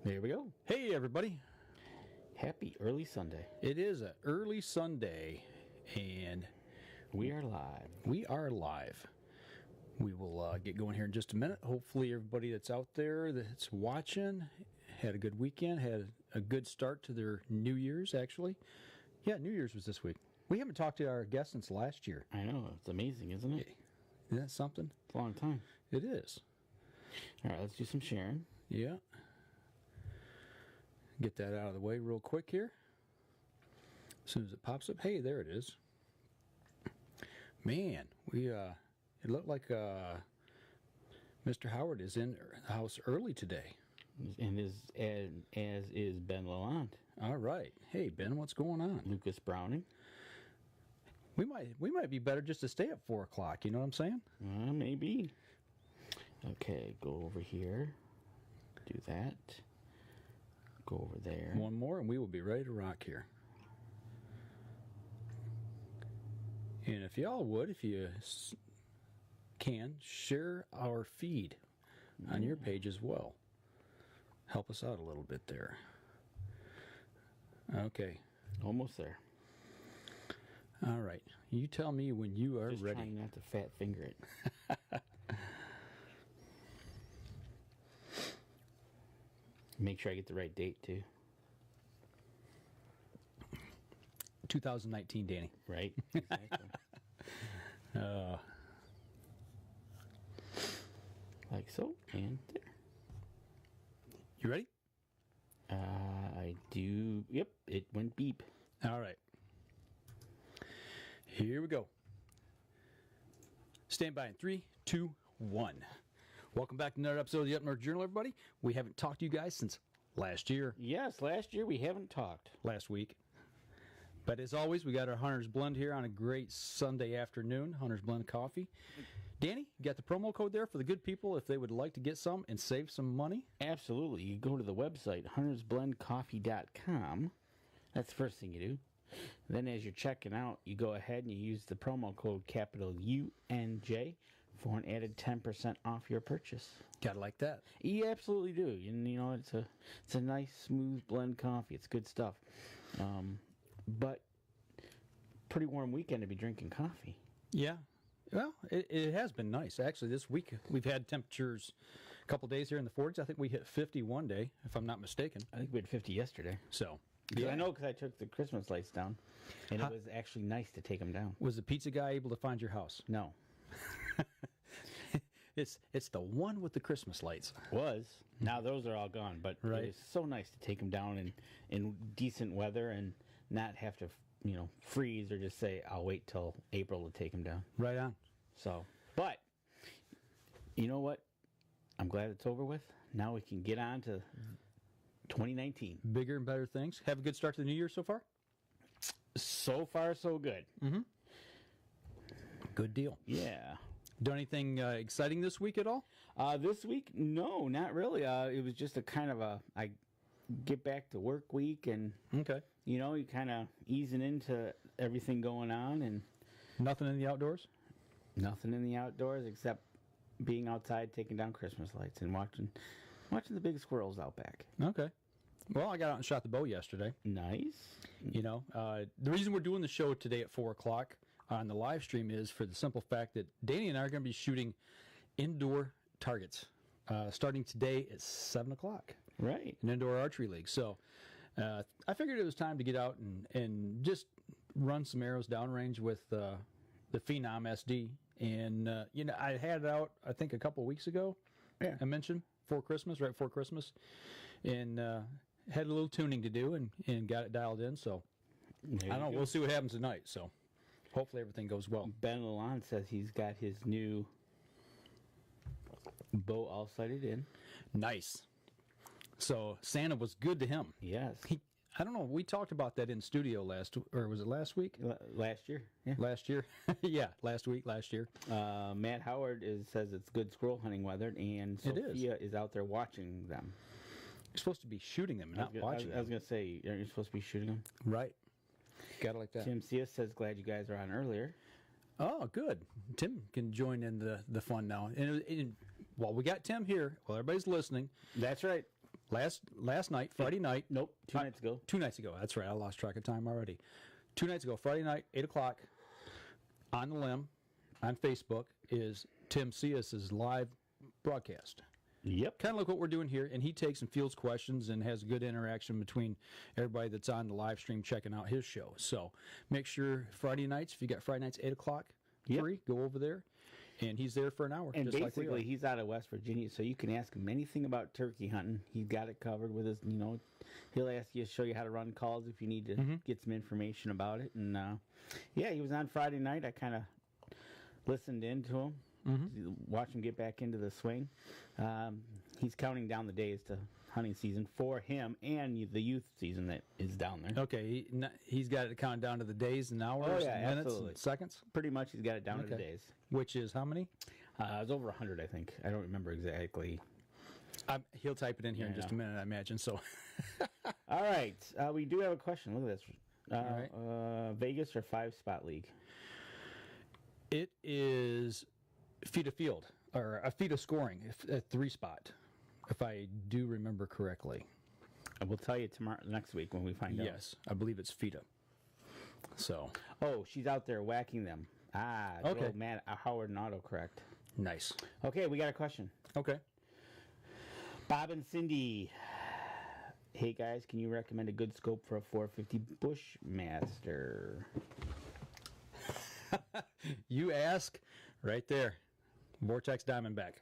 There we go. Hey, everybody. Happy early Sunday. It is an early Sunday, and We are live. we are live. We will get going here in just a minute. Hopefully, everybody that's out there that's watching had a good weekend, had a good start to their New Year's, actually. Yeah, New Year's was this week. We haven't talked to our guests since last year. I know. It's amazing, isn't it? Isn't that something? It's a long time. It is. All right, let's do some sharing. Yeah. Get that out of the way real quick here. As soon as it pops up. Hey, there it is. Man, it looked like Mr. Howard is in the house early today. And as is Ben Lalonde. All right. Hey, Ben, what's going on? Lucas Browning. We might be better just to stay at 4 o'clock. You know what I'm saying? Maybe. Okay, go over here. Do that. Go over there. One more, and we will be ready to rock here. And if y'all would, if you can, share our feed on your page as well. Help us out a little bit there. Okay. Almost there. All right. You tell me when you are Just ready. trying not to fat finger it. Make sure I get the right date, too. 2019, Danny. Right? Exactly. Like so, and there. You ready? I do. Yep, it went beep. All right. Here we go. Stand by in 3, 2, 1. Welcome back to another episode of the Up North Journal, everybody. We haven't talked to you guys since last year. Yes, last year we haven't talked. Last week. But as always, we got our Hunter's Blend here on a great Sunday afternoon. Hunter's Blend coffee. Danny, you got the promo code there for the good people if they would like to get some and save some money? Absolutely. You go to the website, huntersblendcoffee.com. That's the first thing you do. Then as you're checking out, you go ahead and you use the promo code capital UNJ for an added 10% off your purchase. Gotta like that. You absolutely do. You know, it's a nice, smooth blend coffee. It's good stuff. But pretty warm weekend to be drinking coffee. Yeah. Well, it has been nice. Actually, this week we've had temperatures a couple days here in the 40s. I think we hit 50 one day, if I'm not mistaken. I think we had 50 yesterday. So, Yeah, I know because I took the Christmas lights down, and it was actually nice to take them down. Was the pizza guy able to find your house? No. It's the one with the Christmas lights. Was. Now those are all gone, but Right. it was so nice to take them down in decent weather and not have to, freeze or just say, I'll wait till April to take them down. Right on. So, but, you know what? I'm glad it's over with. Now we can get on to 2019. Bigger and better things. Have a good start to the new year so far? So far, so good. Good deal. Yeah. Done anything exciting this week at all? This week, no, not really. It was just a kind of I get back to work week and, Okay. you kind of easing into everything going on and Nothing in the outdoors? nothing in the outdoors except being outside taking down Christmas lights and watching the big squirrels out back. Okay. Well, I got out and shot the bow yesterday. Nice. The reason we're doing the show today at 4 o'clock on the live stream is for the simple fact that Danny and I are going to be shooting indoor targets starting today at 7 o'clock. Right. An indoor archery league. So I figured it was time to get out and just run some arrows downrange with the Phenom SD. And, I had it out, I think, a couple weeks ago. Yeah. I mentioned right before Christmas. And had a little tuning to do and got it dialed in. So I don't know. We'll see what happens tonight. So hopefully everything goes well. Ben Lalonde says he's got his new bow all sighted in. Nice. So Santa was good to him. Yes. I don't know. We talked about that in studio last week? Last year. Yeah. Last year? Yeah, last year. Matt Howard says it's good squirrel hunting weather, and Sophia is out there watching them. You're supposed to be shooting them, not watching them. I was going to say, aren't you supposed to be shooting them? Right. Got it like that. Tim Cia says, glad you guys are on earlier. Oh, good. Tim can join in the fun now. And while we got Tim here, while everybody's listening, That's right. last night, Friday night. Nope, 2 nights ago. 2 nights ago. That's right. I lost track of time already. 2 nights ago, Friday night, 8 o'clock, on the limb, on Facebook, is Tim Cias's live broadcast. Yep. Kind of like what we're doing here, and he takes and fields questions and has good interaction between everybody that's on the live stream checking out his show. So make sure Friday nights, if you got Friday nights 8 o'clock free, go over there, and he's there for an hour. And just basically, like we are. he's out of West Virginia, so you can ask him anything about turkey hunting. He's got it covered with his, he'll ask you, show you how to run calls if you need to get some information about it. And yeah, he was on Friday night. I kind of listened into him. Watch him get back into the swing. He's counting down the days to hunting season for him and the youth season that is down there. Okay, he's got it counted down to the days and hours, and minutes, absolutely. and seconds. Pretty much, he's got it down to the days. Which is how many? It was over 100, I think. I don't remember exactly. He'll type it in here in just a minute, I imagine. So, all right, we do have a question. Look at this. right. Vegas or 5-spot league? it is feet of field or a feet of scoring, a 3-spot, if I do remember correctly. I will tell you next week when we find out. Yes, I believe it's FIDA. So. Oh, she's out there whacking them. Okay. Oh, man, Howard and autocorrect. Nice. Okay, we got a question. Okay. Bob and Cindy. Hey, guys, can you recommend a good scope for a 450 Bushmaster? You ask right there. Vortex Diamondback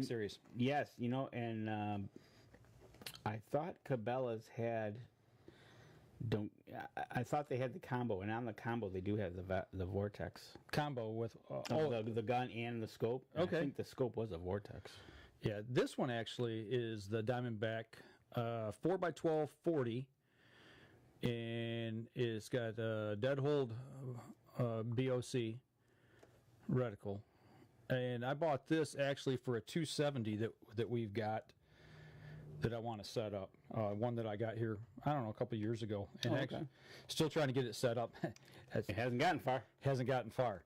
series. Yes, and I thought Cabela's had... I thought they had the combo, and on the combo they do have the Vortex Combo with the gun and the scope. And Okay. I think the scope was a Vortex. Yeah, this one actually is the Diamondback 4x12 40, and it's got a dead hold BOC reticle, and I bought this actually for a 270 that we've got that I want to set up. One that I got here, I don't know, a couple of years ago, and actually still trying to get it set up. It hasn't gotten far. Hasn't gotten far.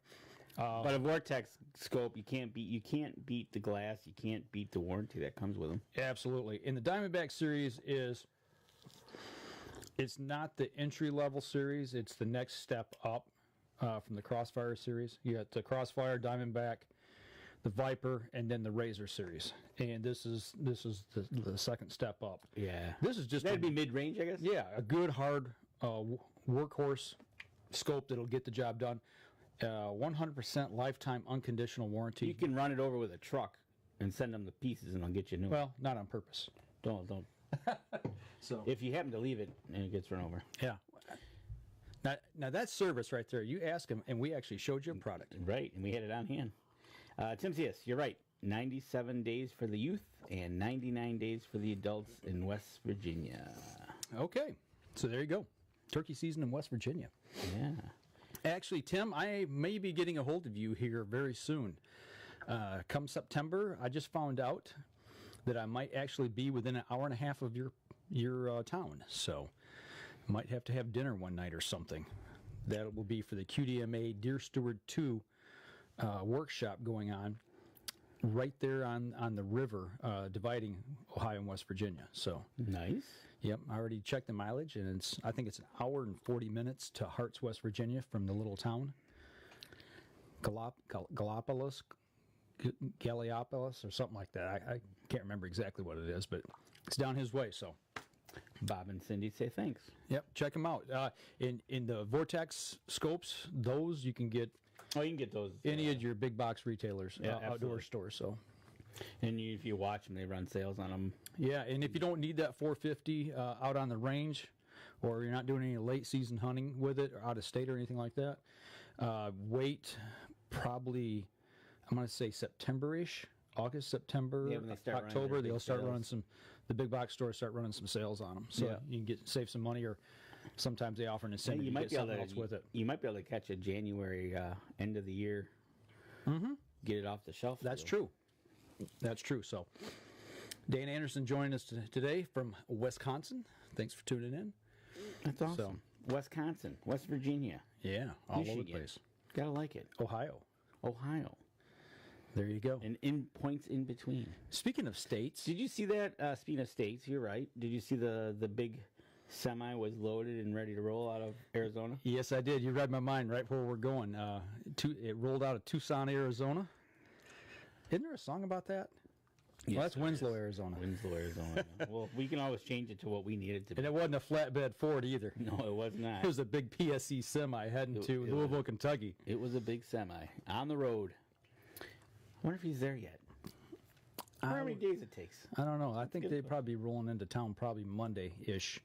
But a Vortex scope, you can't beat the glass. You can't beat the warranty that comes with them. Absolutely. And the Diamondback series it's not the entry level series. It's the next step up from the Crossfire series. You got the Crossfire, Diamondback, the Viper, and then the Razor series. And this is the second step up. Yeah. This is just That'd be mid-range, I guess? Yeah, a good hard workhorse scope that'll get the job done. 100% lifetime unconditional warranty. You can run it over with a truck and send them the pieces, and they'll get you new. Well, not on purpose. Don't. So if you happen to leave it and it gets run over. Yeah. Now that's service right there. You ask them, and we actually showed you a product. Right, and we had it on hand. Tim Cias, you're right. 97 days for the youth and 99 days for the adults in West Virginia. Okay, so there you go. Turkey season in West Virginia. Yeah. Actually, Tim, I may be getting a hold of you here very soon. Come September, I just found out that I might actually be within an hour and a half of your town. So might have to have dinner one night or something. That will be for the QDMA Deer Steward 2 workshop going on right there on the river dividing Ohio and West Virginia. So nice. Yep, I already checked the mileage, and I think it's an hour and 40 minutes to Harts, West Virginia from the little town. Gallipolis, or something like that. I can't remember exactly what it is, but it's down his way. So, Bob and Cindy say thanks. Yep, check them out. In the Vortex scopes, those you can get. Oh, you can get those. Any of your big box retailers, outdoor stores. So. And if you watch them, they run sales on them. Yeah, and if you don't need that 450 out on the range, or you're not doing any late season hunting with it, or out of state or anything like that, wait probably, I'm going to say September-ish, August, September, when they start October, they'll start sales. running the big box stores start running some sales on them. So you can save some money, or sometimes they offer an incentive to get something else with it. You might be able to catch a January end of the year, get it off the shelf. That's true. That's true. So, Dane Anderson joining us today from Wisconsin. Thanks for tuning in. That's awesome. Wisconsin, West Virginia. Yeah, all Michigan. over the place. Gotta like it. Ohio. There you go. And in points in between. Speaking of states, Did you see that? Speaking of states, you're right. Did you see the big semi was loaded and ready to roll out of Arizona? yes, I did. You read my mind right where we're going. It rolled out of Tucson, Arizona. Isn't there a song about that? Yes, Well, that's Winslow, Arizona. Winslow, Arizona. Well, we can always change it to what we need it to be. And it wasn't a flatbed Ford either. No, it was not. It was a big PSC semi heading to Louisville, Kentucky. It was a big semi on the road. I wonder if he's there yet. How many days it takes? I don't know. I think they'd probably be rolling into town probably Monday-ish.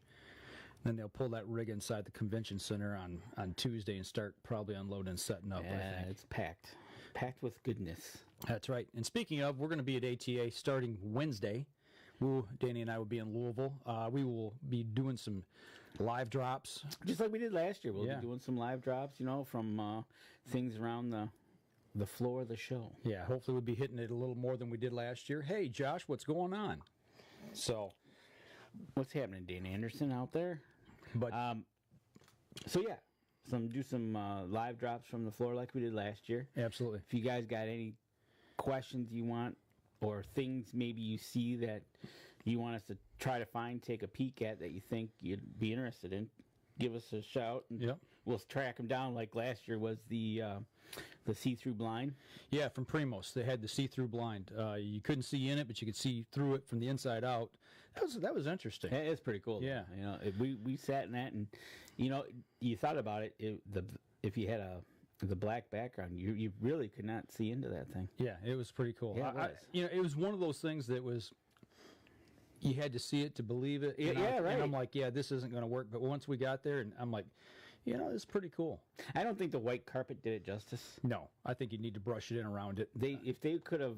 Then they'll pull that rig inside the convention center on Tuesday and start probably unloading and setting up. I think. It's packed. Packed with goodness. That's right. And speaking of, we're going to be at ATA starting Wednesday. Danny and I will be in Louisville. We will be doing some live drops. Just like we did last year. We'll be doing some live drops, from things around the floor of the show. Yeah, hopefully we'll be hitting it a little more than we did last year. Hey, Josh, what's going on? So, what's happening, Dan Anderson, out there? But do some live drops from the floor like we did last year. Absolutely. If you guys got any questions you want or things maybe you see that you want us to try to find, take a peek at that you think you'd be interested in, give us a shout. And we'll track them down like last year was the see-through blind. Yeah, from Primos. They had the see-through blind. You couldn't see in it, but you could see through it from the inside out. That was interesting. It's pretty cool. Yeah. We sat in that and, you thought about it, if you had the black background, you really could not see into that thing. Yeah, it was pretty cool. Yeah, it was. It was one of those things that was, you had to see it to believe it. Right. And I'm like, this isn't going to work. But once we got there, and I'm like, this is pretty cool. I don't think the white carpet did it justice. No, I think you need to brush it in around it. If they could have,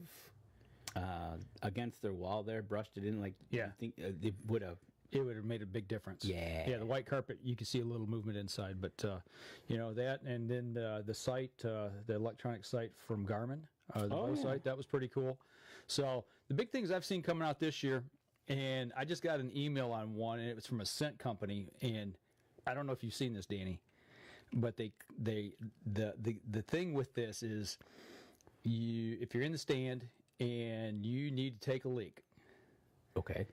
against their wall there, brushed it in, I think they would have. It would have made a big difference. Yeah. The white carpet, you can see a little movement inside. But, that, and then the site, the electronic site from Garmin, website, that was pretty cool. So the big things I've seen coming out this year, and I just got an email on one, and it was from a scent company, and I don't know if you've seen this, Danny, but the thing with this is, if you're in the stand and you need to take a leak, okay,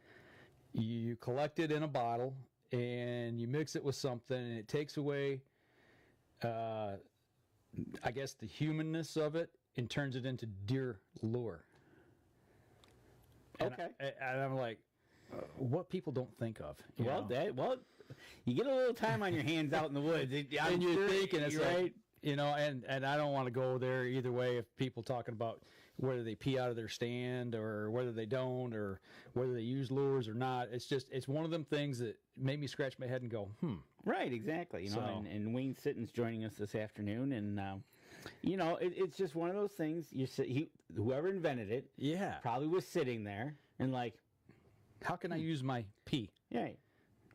you collect it in a bottle and you mix it with something, and it takes away, I guess, the humanness of it and turns it into deer lure. Okay, and I'm like, what people don't think of. You get a little time on your hands out in the woods, and you're thinking it's right. And I don't want to go there either way. If people talking about whether they pee out of their stand or whether they don't, or whether they use lures or not, it's one of them things that made me scratch my head and go, Right, exactly. And Wayne Sitton's joining us this afternoon, and it's just one of those things. Whoever invented it, probably was sitting there and like, how can I use my pee? Yeah.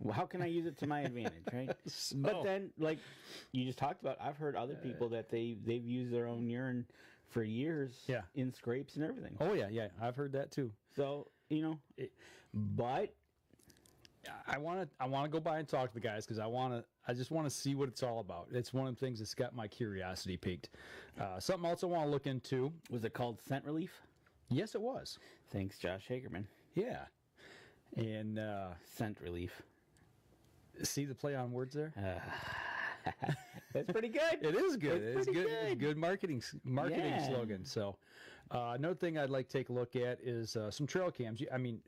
Well, how can I use it to my advantage, right? But then, like you just talked about, I've heard other people that they've used their own urine for years in scrapes and everything. Oh, yeah. I've heard that, too. So, but I want to go by and talk to the guys because I just want to see what it's all about. It's one of the things that's got my curiosity piqued. Something else I want to look into. Was it called Scent Relief? Yes, it was. Thanks, Josh Hagerman. Yeah. And Scent Relief. See the play on words there? That's pretty good. It is good. It's good. Good. It's a good marketing slogan. So, another thing I'd like to take a look at is some trail cams. I mean,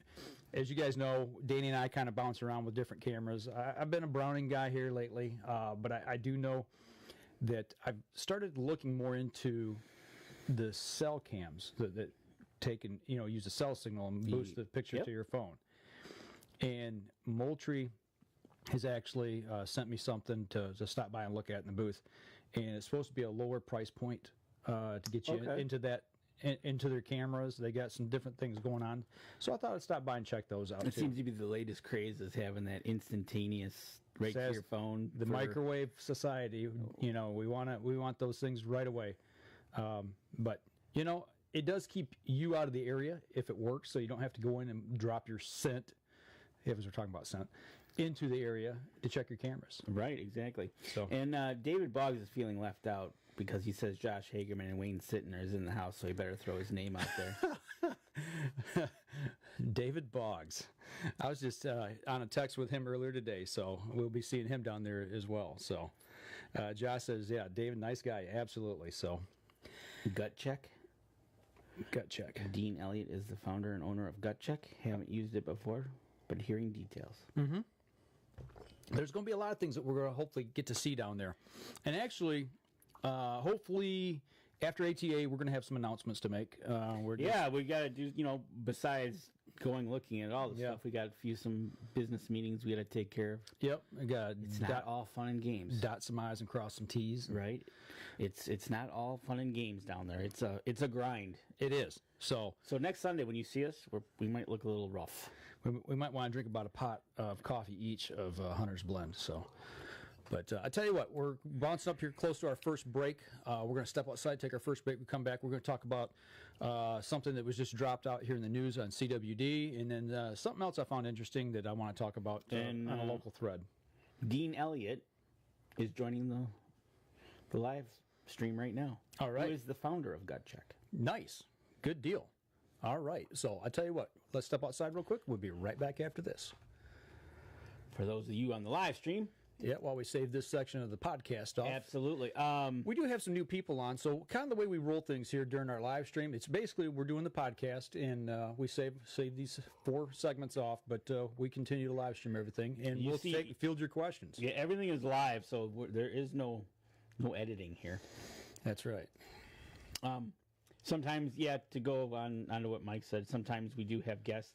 as you guys know, Danny and I kind of bounce around with different cameras. I've been a Browning guy here lately, but I do know that I've started looking more into the cell cams that take and use a cell signal and boost the picture to your phone. And Moultrie has actually sent me something to stop by and look at in the booth, and it's supposed to be a lower price point to get you into that into their cameras. They got some different things going on, so I thought I'd stop by and check those out. It seems to be the latest craze is having that instantaneous right to your phone. The microwave society, we want those things right away, but it does keep you out of the area if it works, so you don't have to go in and drop your scent. If we're talking about scent, into the area to check your cameras. Right, exactly. So, and David Boggs is feeling left out because he says Josh Hagerman and Wayne Sittner is in the house, so he better throw his name out there. David Boggs. I was just on a text with him earlier today, so we'll be seeing him down there as well. So Josh says, yeah, David, nice guy. Absolutely. So Gut Check. Gut Check. Dean Elliott is the founder and owner of Gut Check. Haven't used it before, but hearing details. Mm-hmm. There's going to be a lot of things that we're going to hopefully get to see down there. And actually, hopefully after ATA, we're going to have some announcements to make. We got to do, besides going looking at all the stuff, we got some business meetings we got to take care of. Yep. It's not all fun and games. Dot some I's and cross some T's. Right. It's not all fun and games down there. It's a grind. It is. So next Sunday when you see us, we might look a little rough. We might want to drink about a pot of coffee each of Hunter's Blend. So, but I tell you what, we're bouncing up here close to our first break. We're going to step outside, take our first break. We come back. We're going to talk about something that was just dropped out here in the news on CWD, and then something else I found interesting that I want to talk about on a local thread. Dean Elliott is joining the live stream right now. All right. Who is the founder of Gut Check? Nice. Good deal. All right. So I tell you what, let's step outside real quick. We'll be right back after this. For those of you on the live stream. Yeah, while we save this section of the podcast off. Absolutely. We do have some new people on, so kind of the way we roll things here during our live stream, it's basically we're doing the podcast, and we save these 4 segments off, but we continue to live stream everything, and we'll field your questions. Yeah, everything is live, so there is no editing here. That's right. Sometimes, to go onto what Mike said, sometimes we do have guests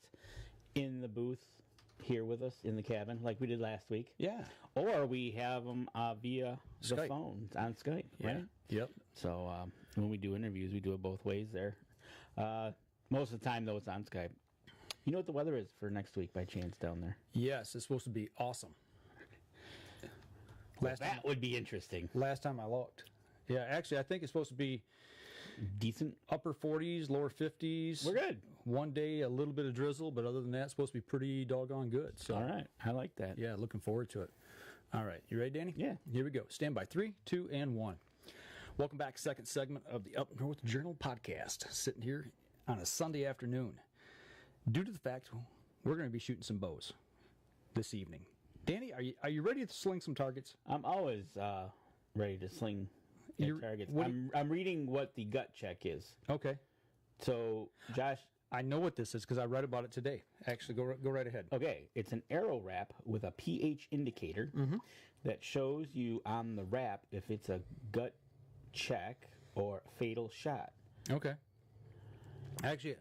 in the booth here with us in the cabin, like we did last week. Yeah. Or we have them via Skype. the phone on Skype, right? Yep. So when we do interviews, we do it both ways there. Most of the time, though, it's on Skype. You know what the weather is for next week by chance down there? Yes, it's supposed to be awesome. That would be interesting. Last time I looked. Yeah, actually, I think it's supposed to be decent. Upper 40s, lower 50s. We're good. One day, a little bit of drizzle, but other than that, it's supposed to be pretty doggone good. So, all right. I like that. Yeah, looking forward to it. All right. You ready, Danny? Yeah. Here we go. Stand by. 3, 2, and 1. Welcome back. Second segment of the Up North Journal podcast. Sitting here on a Sunday afternoon. Due to the fact we're going to be shooting some bows this evening. Danny, are you ready to sling some targets? I'm always ready to sling targets. I'm reading what the Gut Check is. Okay. So, Josh, I know what this is because I read about it today. Actually, go right ahead. Okay. It's an arrow wrap with a pH indicator that shows you on the wrap if it's a gut check or fatal shot. Okay. Actually,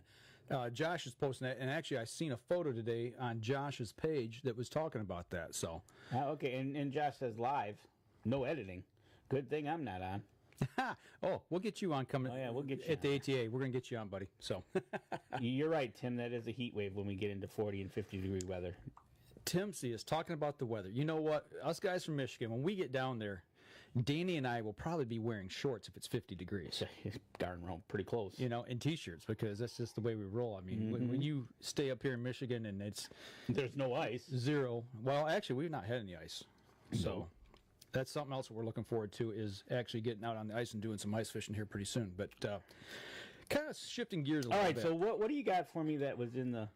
Josh is posting that, and actually I seen a photo today on Josh's page that was talking about that. So. Okay, and Josh says live, no editing. Good thing I'm not on. Oh, we'll get you on coming. Oh, yeah, we'll get you at the ATA. We're going to get you on, buddy. So you're right, Tim. That is a heat wave when we get into 40 and 50 degree weather. Tim C is talking about the weather. You know what? Us guys from Michigan, when we get down there, Danny and I will probably be wearing shorts if it's 50 degrees. Darn wrong, pretty close. And T-shirts, because that's just the way we roll. I mean, when you stay up here in Michigan and there's no ice. 0. Well, actually, we've not had any ice. So that's something else that we're looking forward to, is actually getting out on the ice and doing some ice fishing here pretty soon. But kind of shifting gears a little bit. All right, so what do you got for me that was in the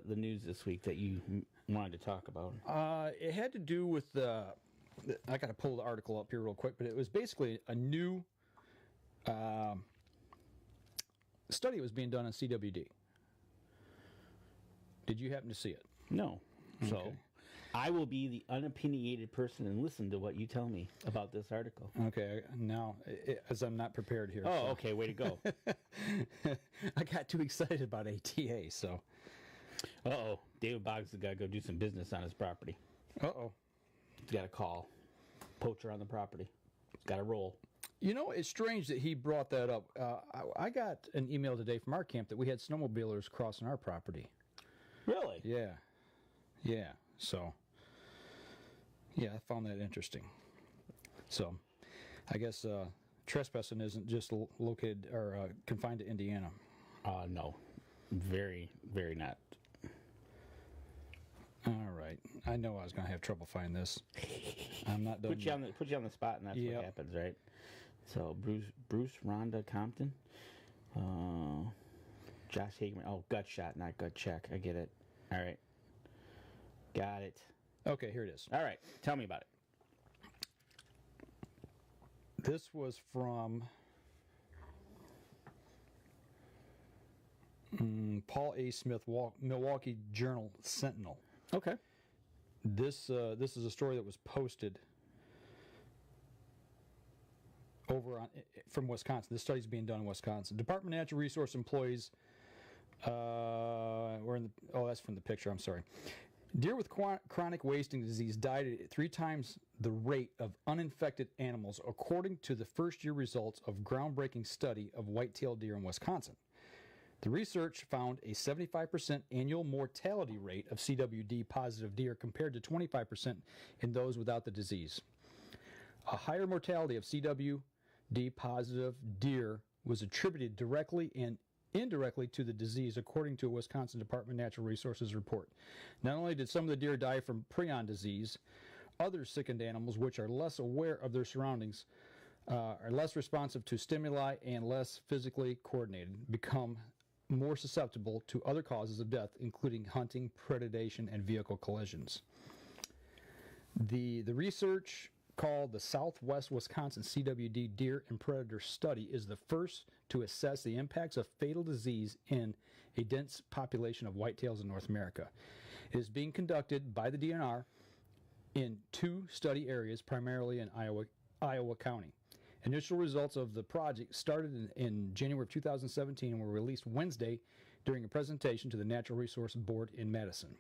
news this week that you wanted to talk about? It had to do with I got to pull the article up here real quick, but it was basically a new study that was being done on CWD. Did you happen to see it? No. Okay. So I will be the unopinionated person and listen to what you tell me about this article. Okay. Now, as I'm not prepared here. Oh, okay. Way to go. I got too excited about ATA, so. Uh-oh. David Boggs has got to go do some business on his property. Uh-oh. He's got a call. Poacher on the property. He's got to roll. You know, it's strange that he brought that up. I got an email today from our camp that we had snowmobilers crossing our property. Really? Yeah. Yeah. So, yeah, I found that interesting. So, I guess trespassing isn't just located or confined to Indiana. No. Very, very not. All right. I know I was going to have trouble finding this. I'm not done. Put you on the spot, and that's what happens, right? So Bruce Rhonda Compton, Josh Hageman. Oh, gut shot, not gut check. I get it. All right, got it. Okay, here it is. All right, tell me about it. This was from Paul A. Smith, Milwaukee Journal Sentinel. Okay. This is a story that was posted over from Wisconsin. This study's being done in Wisconsin. Department of Natural Resource employees. That's from the picture. I'm sorry. Deer with chronic wasting disease died at 3 times the rate of uninfected animals, according to the first-year results of groundbreaking study of white-tailed deer in Wisconsin. The research found a 75% annual mortality rate of CWD-positive deer compared to 25% in those without the disease. A higher mortality of CWD-positive deer was attributed directly and indirectly to the disease, according to a Wisconsin Department of Natural Resources report. Not only did some of the deer die from prion disease, other sickened animals, which are less aware of their surroundings, are less responsive to stimuli and less physically coordinated, become more susceptible to other causes of death, including hunting, predation, and vehicle collisions. The research, called the Southwest Wisconsin CWD Deer and Predator Study, is the first to assess the impacts of fatal disease in a dense population of whitetails in North America. It is being conducted by the DNR in 2 study areas, primarily in Iowa County. Initial results of the project started in January of 2017 and were released Wednesday during a presentation to the Natural Resource Board in Madison.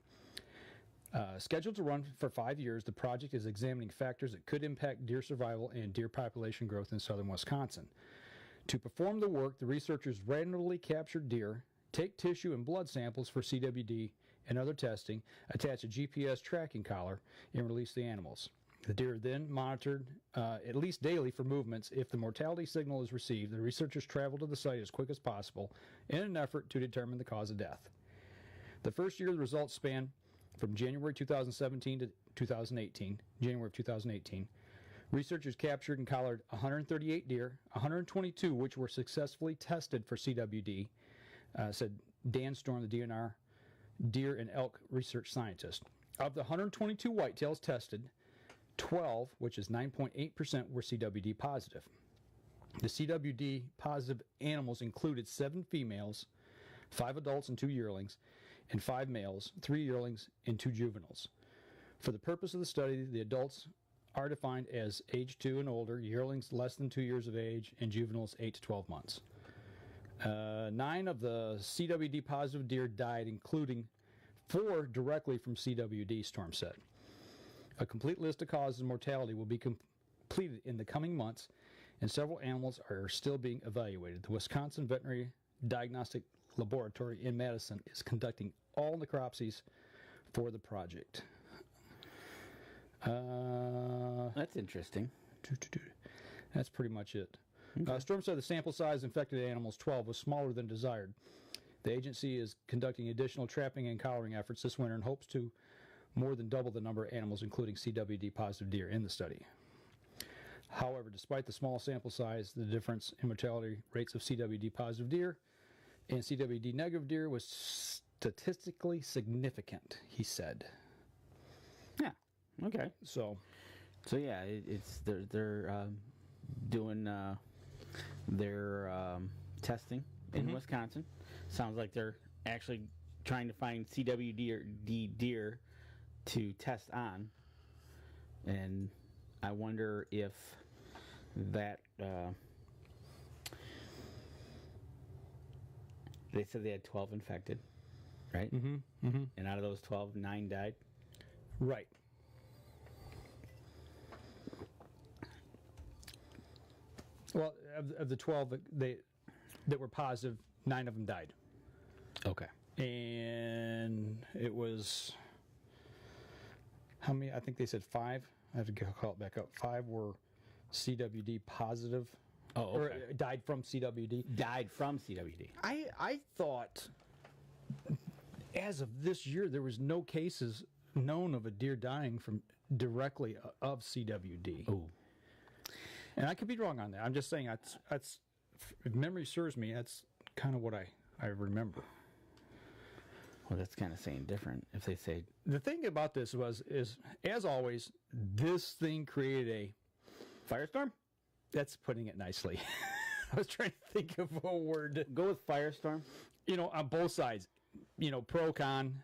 Scheduled to run for 5 years, the project is examining factors that could impact deer survival and deer population growth in southern Wisconsin. To perform the work, the researchers randomly captured deer, take tissue and blood samples for CWD and other testing, attach a GPS tracking collar, and release the animals. The deer are then monitored at least daily for movements. If the mortality signal is received, the researchers travel to the site as quick as possible in an effort to determine the cause of death. The first year, the results span from January 2017 to 2018, January of 2018. Researchers captured and collared 138 deer, 122 which were successfully tested for CWD, said Dan Storm, the DNR deer and elk research scientist. Of the 122 whitetails tested, 12, which is 9.8%, were CWD positive. The CWD positive animals included 7 females, 5 adults and 2 yearlings, and 5 males, 3 yearlings, and 2 juveniles. For the purpose of the study, the adults are defined as age 2 and older, yearlings less than 2 years of age, and juveniles 8 to 12 months. 9 of the CWD positive deer died, including 4 directly from CWD, Storm said. A complete list of causes of mortality will be completed in the coming months, and several animals are still being evaluated. The Wisconsin Veterinary Diagnostic Laboratory in Madison is conducting all necropsies for the project. That's interesting. That's pretty much it. Okay. Storm said the sample size of infected animals, 12, was smaller than desired. The agency is conducting additional trapping and collaring efforts this winter and hopes to more than double the number of animals, including CWD-positive deer, in the study. However, despite the small sample size, the difference in mortality rates of CWD-positive deer and CWD-negative deer was statistically significant, he said. Yeah. Okay. So yeah, it's they're doing their testing in Wisconsin. Sounds like they're actually trying to find CWD deer to test on, and I wonder if that they said they had 12 infected, right? And out of those 12, 9 died. Right. Well, of the 12 that were positive, 9 of them died. Okay. And it was, how many? I think they said 5. I have to call it back up. 5 were CWD positive. Oh, okay. Or died from CWD. Died from CWD. I thought, as of this year, there was no cases known of a deer dying from directly of CWD. Oh. And I could be wrong on that. I'm just saying that's if memory serves me, that's kind of what I remember. Well, that's kind of saying different if they say. The thing about this is as always, this thing created a Firestorm? That's putting it nicely. I was trying to think of a word. Go with firestorm. On both sides, pro, con,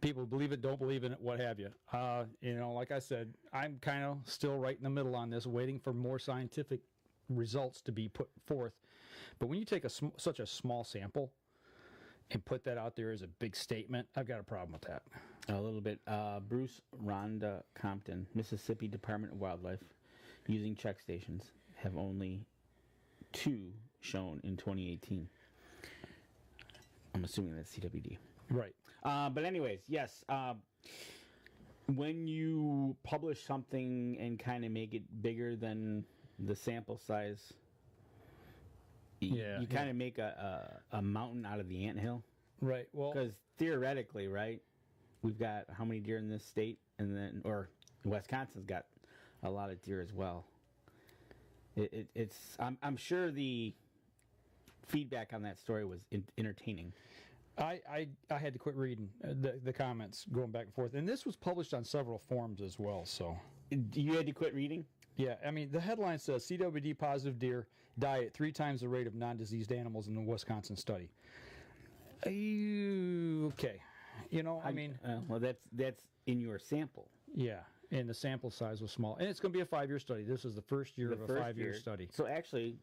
people believe it, don't believe in it, what have you. Like I said, I'm kind of still right in the middle on this, waiting for more scientific results to be put forth. But when you take such a small sample and put that out there as a big statement, I've got a problem with that. A little bit. Bruce Rhonda Compton, Mississippi Department of Wildlife, using check stations, have only 2 shown in 2018. I'm assuming that's CWD. Right. But anyways, yes. When you publish something and kind of make it bigger than the sample size, you kind of make a mountain out of the anthill. Right. Well, because theoretically, right, we've got how many deer in this state, or Wisconsin's got a lot of deer as well. I'm sure the feedback on that story was entertaining. I had to quit reading the comments going back and forth, and this was published on several forums as well. So you had to quit reading? Yeah, I mean the headline says CWD positive deer die at 3 times the rate of non-diseased animals in the Wisconsin study. Okay, I mean, well, that's in your sample. Yeah, and the sample size was small, and it's going to be a 5-year study. This is the first year of a 5-year study. So actually,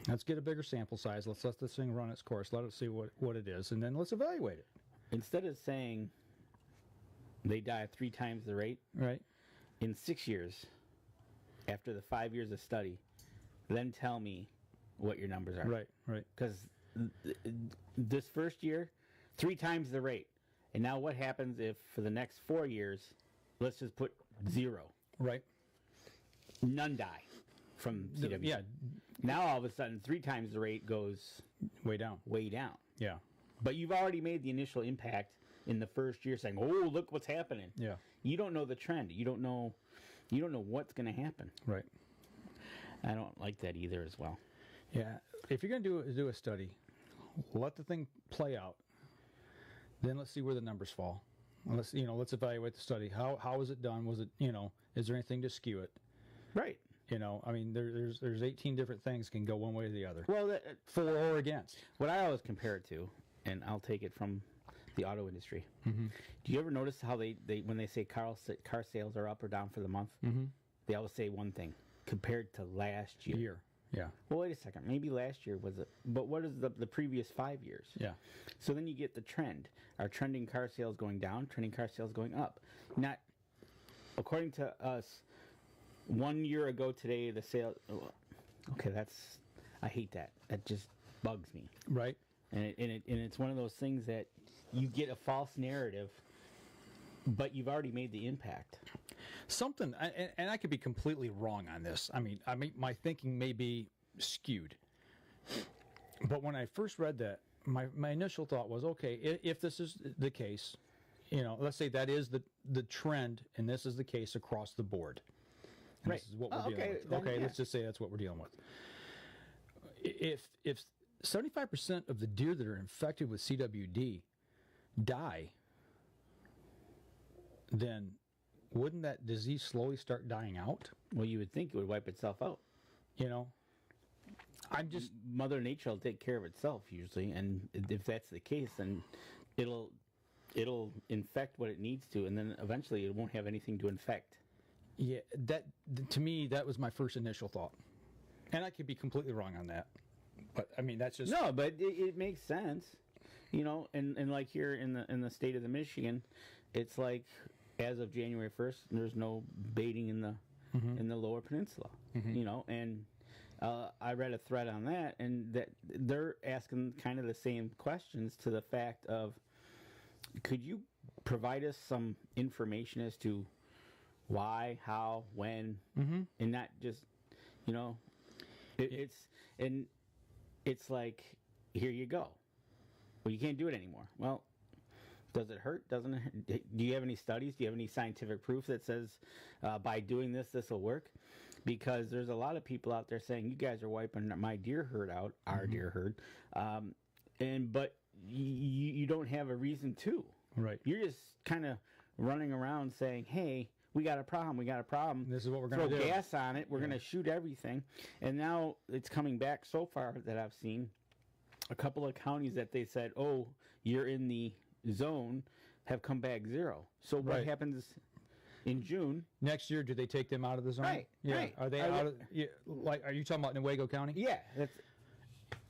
let's get a bigger sample size. Let's let this thing run its course. Let it see what it is, and then let's evaluate it. Instead of saying they die at 3 times the rate, right? In 6 years, after the 5 years of study, then tell me what your numbers are. Right. Because this first year, 3 times the rate. And now what happens if for the next 4 years, let's just put 0. Right. None die from CWD. Yeah. Now all of a sudden, 3 times the rate goes way down. Yeah. But you've already made the initial impact in the first year saying, oh, look what's happening. Yeah. You don't know the trend. You don't know what's going to happen. Right. I don't like that either as well. Yeah. If you're going to do a study, let the thing play out. Then let's see where the numbers fall. Let's evaluate the study. How was it done? Was it, is there anything to skew it? Right. I mean, there's 18 different things can go one way or the other. Well, for or against. What I always compare it to, and I'll take it from the auto industry. Mm-hmm. Do you ever notice how they when they say car sales are up or down for the month, they always say one thing compared to last year. Yeah. Well, wait a second. Maybe last year was it, but what is the previous 5 years? Yeah. So then you get the trend. Are trending car sales going down? Trending car sales going up? Not according to us. 1 year ago today, the sale. Okay, I hate that. That just bugs me. Right. And it's one of those things that you get a false narrative, but you've already made the impact. Something, and I could be completely wrong on this. I mean, my thinking may be skewed. But when I first read that, my initial thought was, okay, if this is the case, let's say that is the trend, and this is the case across the board. And right. This is what we're dealing with. Then, okay, yeah. Let's just say that's what we're dealing with. If 75% of the deer that are infected with CWD die, then wouldn't that disease slowly start dying out? Well, you would think it would wipe itself out. I'm just... Mother Nature will take care of itself usually, and if that's the case, then it'll infect what it needs to, and then eventually it won't have anything to infect. Yeah, to me, that was my first initial thought. And I could be completely wrong on that. But, I mean, that's just... No, but it makes sense. And like here in the state of the Michigan, it's like as of January 1st, there's no baiting in the Lower Peninsula. And I read a thread on that, and that they're asking kind of the same questions to the fact of, could you provide us some information as to why, how, when, and not just, it's like, here you go. Well, you can't do it anymore. Well, Does it hurt? Doesn't it? Do you have any studies? Do you have any scientific proof that says by doing this will work? Because there's a lot of people out there saying you guys are wiping my deer herd out, our deer herd, but you don't have a reason to. Right. You're just kind of running around saying, "Hey, we got a problem. We got a problem. This is what we're going to do. Throw gas on it. We're going to shoot everything." And now it's coming back so far that I've seen a couple of counties that they said, "Oh, you're in the zone," have come back 0. So what happens in June? Next year, do they take them out of the zone? Right. Yeah. Right. Are they out of? Yeah, like, are you talking about Newaygo County? Yeah.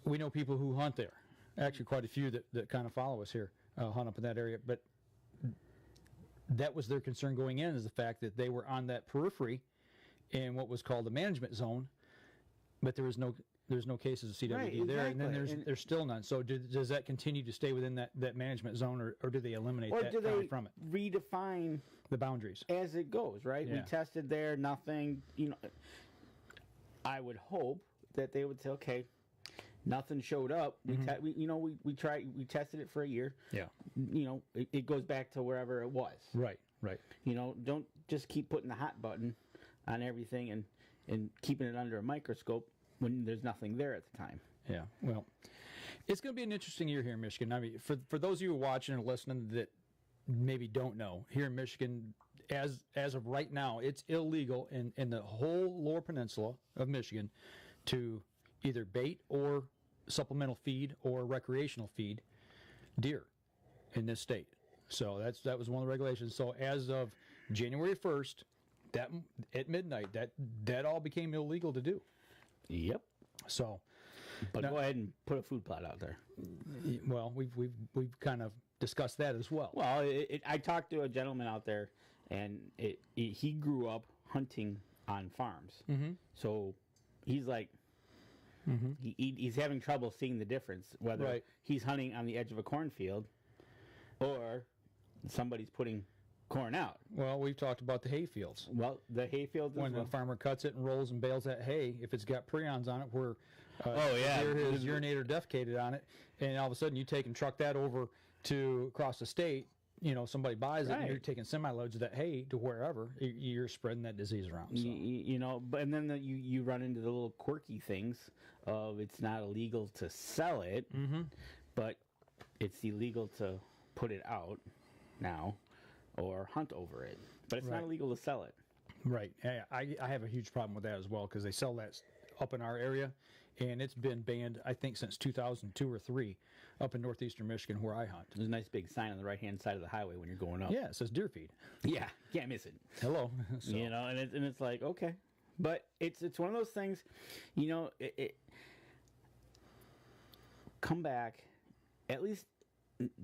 We know people who hunt there. Actually, quite a few that kind of follow us here, hunt up in that area. But that was their concern going in, is the fact that they were on that periphery in what was called the management zone, but there's no cases of CWD Right, there, and then exactly. there's still none. So does that continue to stay within that management zone, or do they eliminate Or that do they from it? redefine The boundaries. as it goes? Right. Yeah. We tested there, nothing. I would hope that they would say, "Okay, nothing showed up. We tried. We tested it for a year. Yeah. It goes back to wherever it was. Right. Don't just keep putting the hot button on everything and keeping it under a microscope when there's nothing there at the time." Yeah. Well, it's going to be an interesting year here in Michigan. I mean, for those of you watching and listening that maybe don't know, here in Michigan, as of right now, it's illegal in the whole lower peninsula of Michigan to either bait or supplemental feed or recreational feed deer in this state. So that was one of the regulations. So as of January 1st, that at midnight, that all became illegal to do. Yep. So, But go ahead and put a food plot out there. well, we've kind of discussed that as well. Well, I talked to a gentleman out there, and he grew up hunting on farms. Mm-hmm. So he's like, he's having trouble seeing the difference, whether he's hunting on the edge of a cornfield or somebody's putting corn out. Well, we've talked about the hay fields. Well, the hay fields, When the farmer cuts it and rolls and bales that hay, if it's got prions on it where yeah, deer has urinated or defecated on it, and all of a sudden you take and truck that over to across the state, somebody buys it, and you're taking semi-loads of that hay to wherever, you're spreading that disease around. So. But and then you run into the little quirky things of it's not illegal to sell it, but it's illegal to put it out now or hunt over it. But it's not illegal to sell it. Right. I have a huge problem with that as well, because they sell that up in our area, and it's been banned, I think, since 2002 or 3 up in northeastern Michigan where I hunt. There's a nice big sign on the right-hand side of the highway when you're going up. Yeah, it says deer feed. Yeah, can't miss it. Hello. So. And it's like, okay. But it's one of those things, come back, at least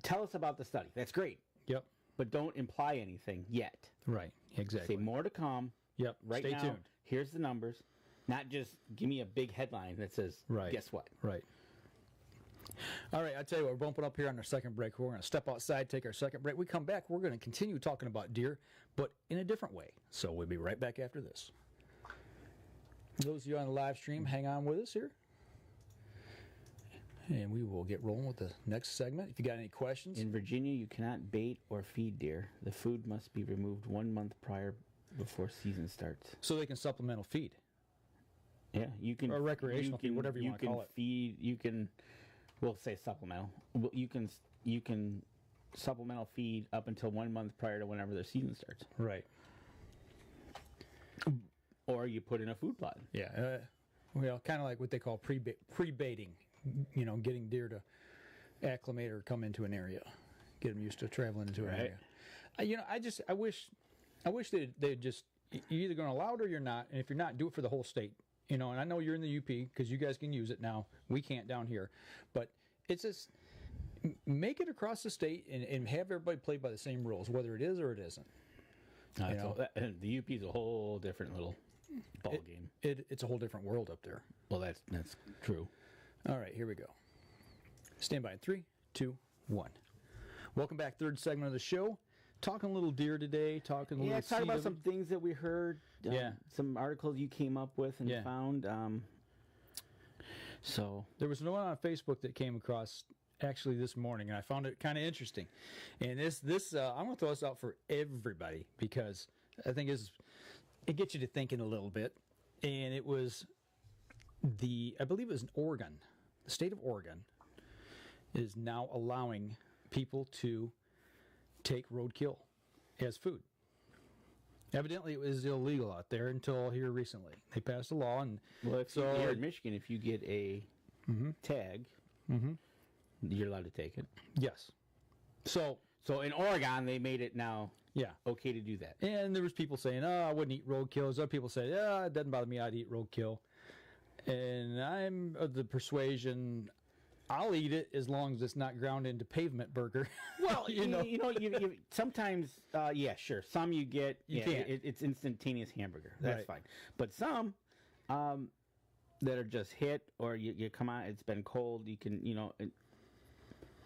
tell us about the study. That's great. Yep. But don't imply anything yet. Right, exactly. Say more to come. Yep, right stay now, tuned. Here's the numbers. Not just give me a big headline that says, guess what? Right. All right, I tell you what, we're bumping up here on our second break. We're going to step outside, take our second break. We come back, we're going to continue talking about deer, but in a different way. So we'll be right back after this. Those of you on the live stream, hang on with us here. And we will get rolling with the next segment. If you got any questions. In Virginia, you cannot bait or feed deer. The food must be removed 1 month prior before season starts. So they can supplemental feed. Yeah, you can. Or recreational feed, whatever you want to call it. You can, we'll say supplemental. You can supplemental feed up until 1 month prior to whenever their season starts. Right. Or you put in a food plot. Yeah. Well, kind of like what they call pre-baiting. Getting deer to acclimate or come into an area, get them used to traveling into an area. I wish they'd just, you're either going to allow it or you're not, and if you're not, do it for the whole state. And I know you're in the UP because you guys can use it now. We can't down here, but it's just make it across the state and have everybody play by the same rules, whether it is or it isn't. The UP is a whole different little ball game. It's a whole different world up there. Well, that's true. All right, here we go. Stand by in 3, 2, 1. Welcome back, third segment of the show. Talking a little deer today. Talking about some things that we heard. Some articles you came up with and found. So there was no one on Facebook that came across actually this morning, and I found it kind of interesting. And this I'm going to throw this out for everybody because I think it gets you to thinking a little bit. And it was I believe it was in Oregon. The state of Oregon is now allowing people to take roadkill as food. Evidently, it was illegal out there until here recently. They passed a law, and well, here in Michigan, if you get a tag, you're allowed to take it. Yes. So in Oregon, they made it now okay to do that. And there was people saying, I wouldn't eat roadkill. Other people say, it doesn't bother me, I'd eat roadkill. And I'm of the persuasion, I'll eat it as long as it's not ground into pavement burger. Well, you sometimes, sure. Some you get, can't. It's instantaneous hamburger. That's fine. But some that are just hit, or you come out, it's been cold, you can,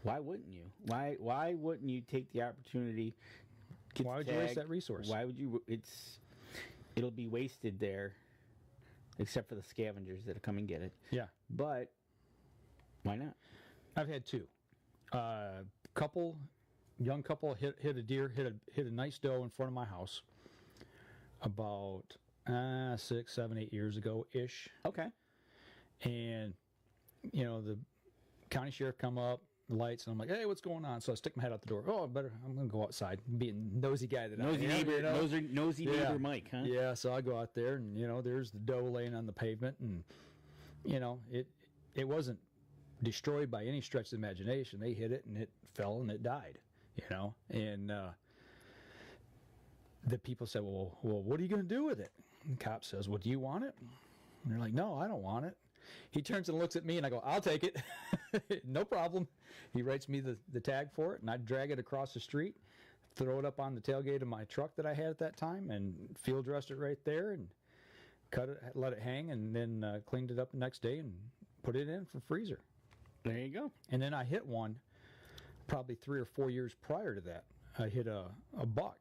why wouldn't you? Why wouldn't you take the opportunity? Why would you waste that resource? Why would you? It'll be wasted there, except for the scavengers that come and get it. Yeah. But why not? I've had two. Young couple hit a deer, hit a nice doe in front of my house about 6, 7, 8 years ago ish. Okay. And the county sheriff come up, lights, and I'm like, hey, what's going on? So I stick my head out the door. I'm going to go outside, being nosy guy that nosy I am. Neighbor, nosy neighbor Mike, huh? Yeah, so I go out there, and there's the doe laying on the pavement, and it wasn't destroyed by any stretch of the imagination. They hit it, and it fell, and it died. And the people said, well, what are you going to do with it? And the cop says, well, do you want it? And they're like, no, I don't want it. He turns and looks at me, and I go, I'll take it. No problem. He writes me the tag for it, and I drag it across the street, throw it up on the tailgate of my truck that I had at that time, and field dressed it right there, and cut it, let it hang, and then cleaned it up the next day and put it in for freezer. There you go. And then I hit one probably 3 or 4 years prior to that. I hit a buck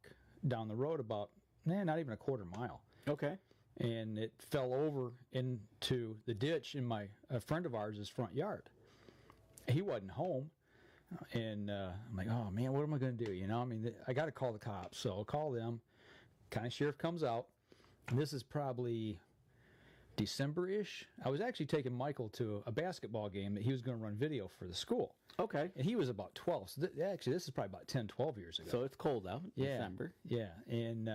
down the road about, not even a quarter mile. Okay. And it fell over into the ditch in a friend of ours' front yard. He wasn't home, and I'm like, oh man, what am I going to do? I got to call the cops, so I'll call them. County sheriff comes out, and this is probably December-ish. I was actually taking Michael to a basketball game that he was going to run video for the school. Okay. And he was about 12. So actually, this is probably about 10, 12 years ago. So it's cold out, December. Yeah, and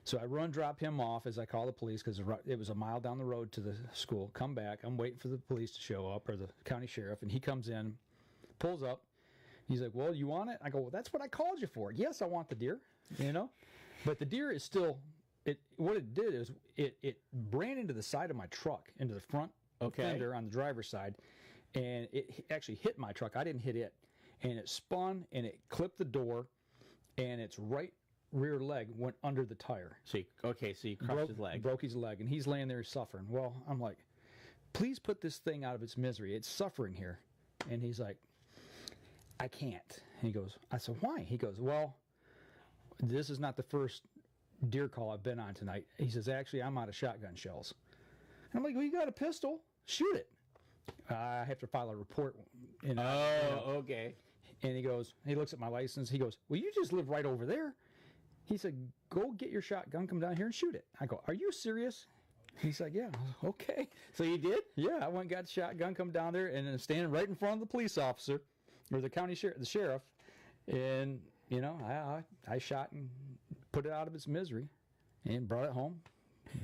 so I drop him off as I call the police because it was a mile down the road to the school. Come back. I'm waiting for the police to show up, or the county sheriff, and he comes in, pulls up. He's like, well, you want it? I go, well, that's what I called you for. Yes, I want the deer, But the deer is still, what it did is it ran into the side of my truck, into the front fender on the driver's side, and it actually hit my truck. I didn't hit it. And it spun, and it clipped the door, and its right rear leg went under the tire. So you crushed his leg. Broke his leg, and he's laying there suffering. Well, I'm like, please put this thing out of its misery. It's suffering here. And he's like, I can't. And he goes, I said, why? He goes, well, this is not the first deer call I've been on tonight. He says, actually, I'm out of shotgun shells. And I'm like, well, you got a pistol? Shoot it. I have to file a report. Okay. And he looks at my license. He goes, well, you just live right over there. He said, go get your shotgun, come down here and shoot it. I go, are you serious? He's like, yeah, okay. So you did? Yeah, I went and got the shotgun, come down there, and then standing right in front of the police officer, or the county the sheriff, and, I shot and put it out of its misery and brought it home.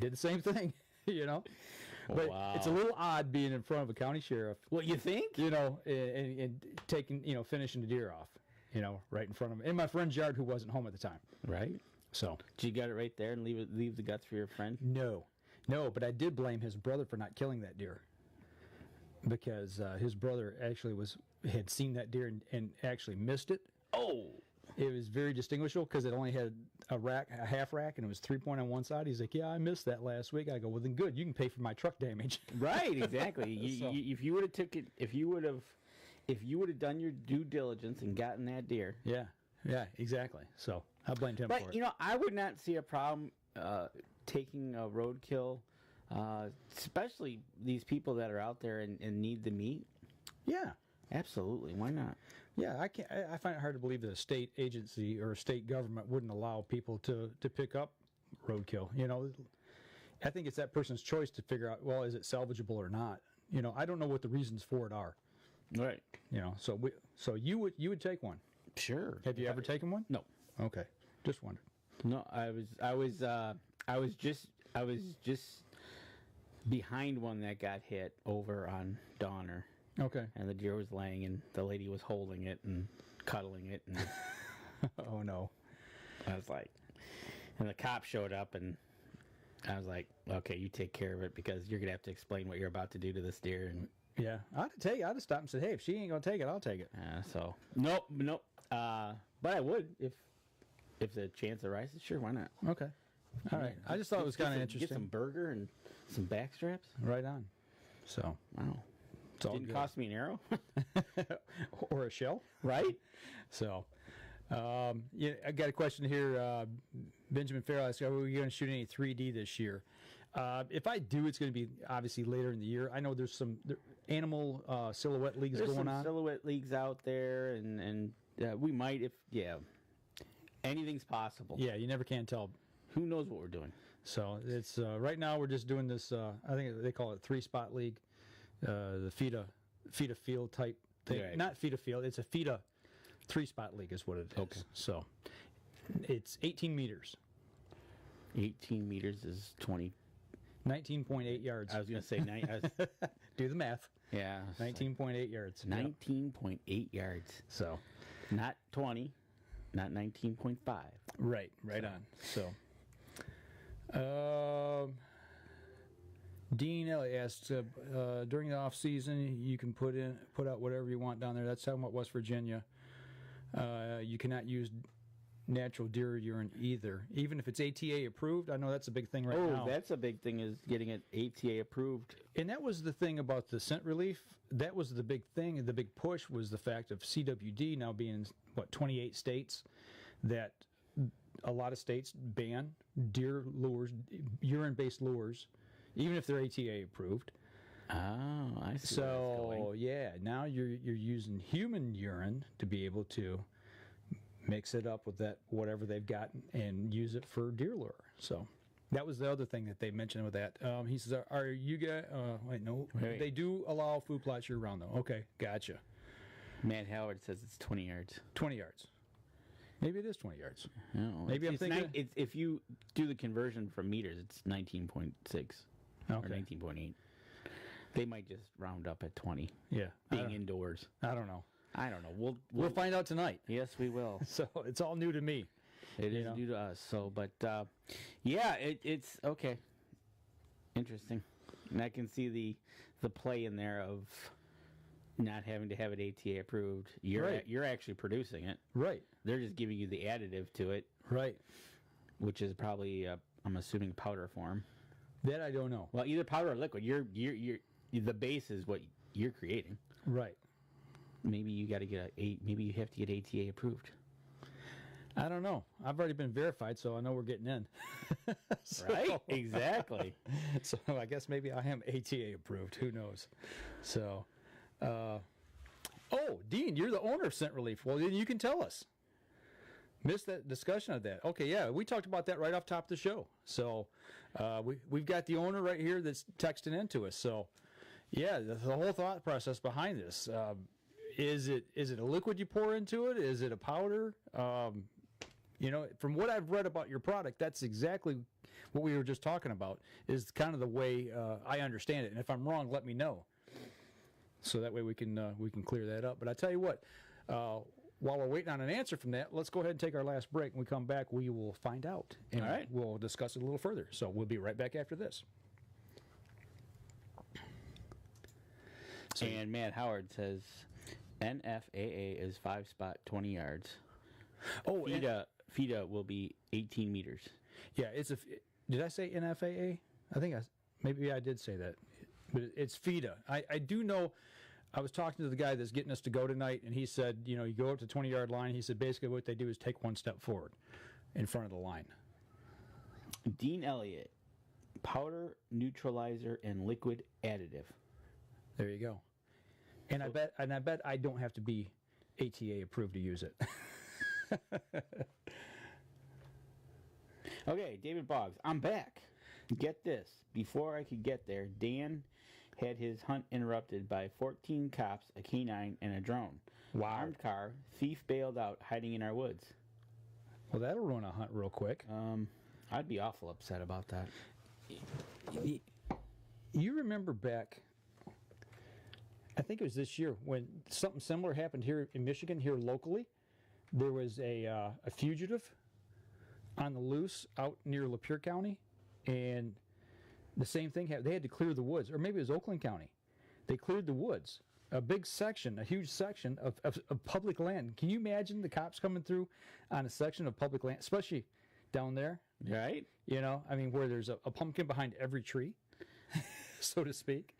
Did the same thing, But it's a little odd being in front of a county sheriff. What you think? And taking, finishing the deer off. Right in front of him. In my friend's yard who wasn't home at the time. Right. So. Did you get it right there and leave the guts for your friend? No, but I did blame his brother for not killing that deer. Because his brother actually had seen that deer and actually missed it. Oh. It was very distinguishable because it only had a half rack, and it was 3-point on one side. He's like, yeah, I missed that last week. I go, well, then good. You can pay for my truck damage. Right, exactly. If you would have took it, if you would have done your due diligence and gotten that deer. Yeah, exactly. So I blamed him for it. But, I would not see a problem taking a roadkill, especially these people that are out there and need the meat. Yeah. Absolutely. Why not? Yeah, I find it hard to believe that a state agency or a state government wouldn't allow people to pick up roadkill. You know, I think it's that person's choice to figure out, well, is it salvageable or not? You know, I don't know what the reasons for it are. Right. You know, so you would take one. Sure. Have you ever taken one? No. Okay. Just wondered. No, I was just behind one that got hit over on Donner. Okay. And the deer was laying, and the lady was holding it and cuddling it, and oh no. I was like, and the cop showed up, and I was like, okay, you take care of it because you're gonna have to explain what you're about to do to this deer. And yeah, I'd have stopped and said, hey, if she ain't gonna take it, I'll take it. So nope. But I would if the chance arises. Sure, why not? Okay. All right. I just thought it was kind of interesting. Get some burger and some back straps. Right on. So wow. Didn't cost me an arrow or a shell, right? So, yeah, I got a question here. Benjamin Farrell asked, "Are we going to shoot any 3D this year?" If I do, it's going to be obviously later in the year. I know there's some animal silhouette leagues going on. Silhouette leagues out there, and we might anything's possible. Yeah, you never can tell. Who knows what we're doing? So it's right now we're just doing this. I think they call it 3-spot league. The FIDA field type thing. Right. Not FIDA field, it's a FIDA 3-spot league is what it is. Okay. So it's 18 meters. 18 meters is 19.8 yards. I was going to say do the math. Yeah. 19.8 yards. 19.8 yards. So not 20, not 19.5. Right on. So Dean Elliott asked, during the off season, you can put out whatever you want down there. That's talking about West Virginia. You cannot use natural deer urine either, even if it's ATA approved. I know that's a big thing right now. Oh, that's a big thing, is getting it ATA approved. And that was the thing about the scent relief. That was the big thing. The big push was the fact of CWD now being in, 28 states, that a lot of states ban deer lures, urine-based lures, even if they're ATA approved. Oh, I see. So yeah, now you're using human urine to be able to mix it up with that whatever they've got and use it for deer lure. So that was the other thing that they mentioned with that. He says, "Are you guys?" Wait, no, wait. They do allow food plots year round though. Okay, gotcha. Matt Howard says it's 20 yards. 20 yards. Maybe it is 20 yards. No, maybe I'm thinking. It's if you do the conversion from meters, it's 19.6. Okay. Or 19.8. They might just round up at 20. Yeah. Being indoors. I don't know. We'll find out tonight. Yes, we will. So it's all new to me. It is new to us. So, but yeah, it's okay. Interesting. And I can see the play in there of not having to have it ATA approved. You're actually producing it. Right. They're just giving you the additive to it. Right. Which is probably I'm assuming powder form. That I don't know. Well, either powder or liquid. You're the base is what you're creating. Right. Maybe you got to get maybe you have to get ATA approved. I don't know. I've already been verified, so I know we're getting in. Right? Exactly. So I guess maybe I am ATA approved. Who knows? So, Dean, you're the owner of Scent Relief. Well, then you can tell us. Missed that discussion of that. Okay, yeah, we talked about that right off top of the show. So we've got the owner right here that's texting into us. So, yeah, the whole thought process behind this. Is it a liquid you pour into it? Is it a powder? From what I've read about your product, that's exactly what we were just talking about, is kind of the way I understand it. And if I'm wrong, let me know. So that way we can clear that up. But I tell you what, while we're waiting on an answer from that, let's go ahead and take our last break. When we come back, we will find out. And all right. We'll discuss it a little further. So we'll be right back after this. And Matt Howard says NFAA is 5-spot, 20 yards. Oh, FIDA will be 18 meters. Yeah, did I say NFAA? I think maybe I did say that. But it's FIDA. I do know. I was talking to the guy that's getting us to go tonight, and he said, you go up to 20-yard line. He said basically what they do is take one step forward in front of the line. Dean Elliott, powder, neutralizer, and liquid additive. There you go. And I bet I don't have to be ATA approved to use it. Okay, David Boggs, I'm back. Get this. Before I could get there, Dan had his hunt interrupted by 14 cops, a canine, and a drone. Wow. Armed car, thief bailed out, hiding in our woods. Well, that'll ruin a hunt real quick. I'd be awful upset about that. You remember back, I think it was this year, when something similar happened here in Michigan, here locally. There was a fugitive on the loose out near Lapeer County, and the same thing happened. They had to clear the woods, or maybe it was Oakland County. They cleared the woods, a big section, a huge section of public land. Can you imagine the cops coming through on a section of public land, especially down there? Right? You know, I mean, where there's a pumpkin behind every tree, so to speak.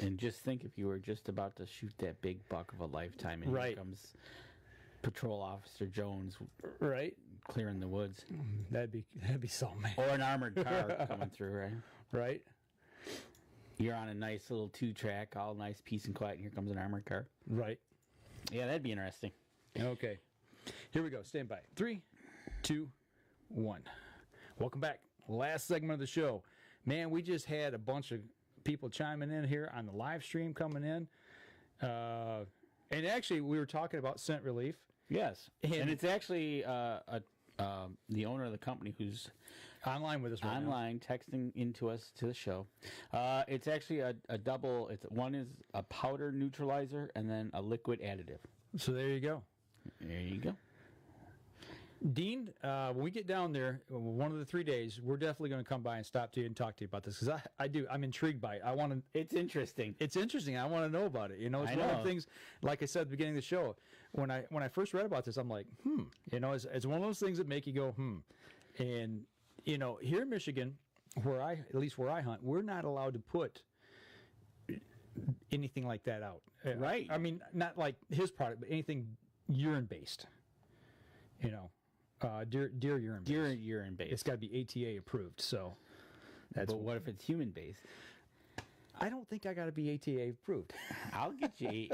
And just think if you were just about to shoot that big buck of a lifetime, and Right. here comes Patrol Officer Jones, Right? clearing the woods, That'd be something, man. or an armored car coming through, right? Right? You're on a nice little 2-track, all nice, peace and quiet, and here comes an armored car. Right. Yeah, that'd be interesting. Okay. Here we go. Stand by. 3, 2, 1. Welcome back. Last segment of the show. Man, we just had a bunch of people chiming in here on the live stream coming in. And actually, we were talking about scent relief. Yes, and it's actually the owner of the company who's Online with us right now. online texting into us to the show. It's actually a double. One is a powder neutralizer and then a liquid additive. So there you go. There you go. Dean, when we get down there, one of the 3 days, we're definitely going to come by and stop to you and talk to you about this, because I'm intrigued by it. I want to. It's interesting. It's interesting. I want to know about it. You know, it's one of the things. Like I said at the beginning of the show, when I first read about this, I'm like, You know, it's one of those things that make you go, And you know, here in Michigan, at least where I hunt, we're not allowed to put anything like that out. Right. I mean, not like his product, but anything urine based. You know. Deer urine. Deer urine based. It's got to be ATA approved. So But what if it's human based? I don't think I got to be ATA approved. I'll get you 8.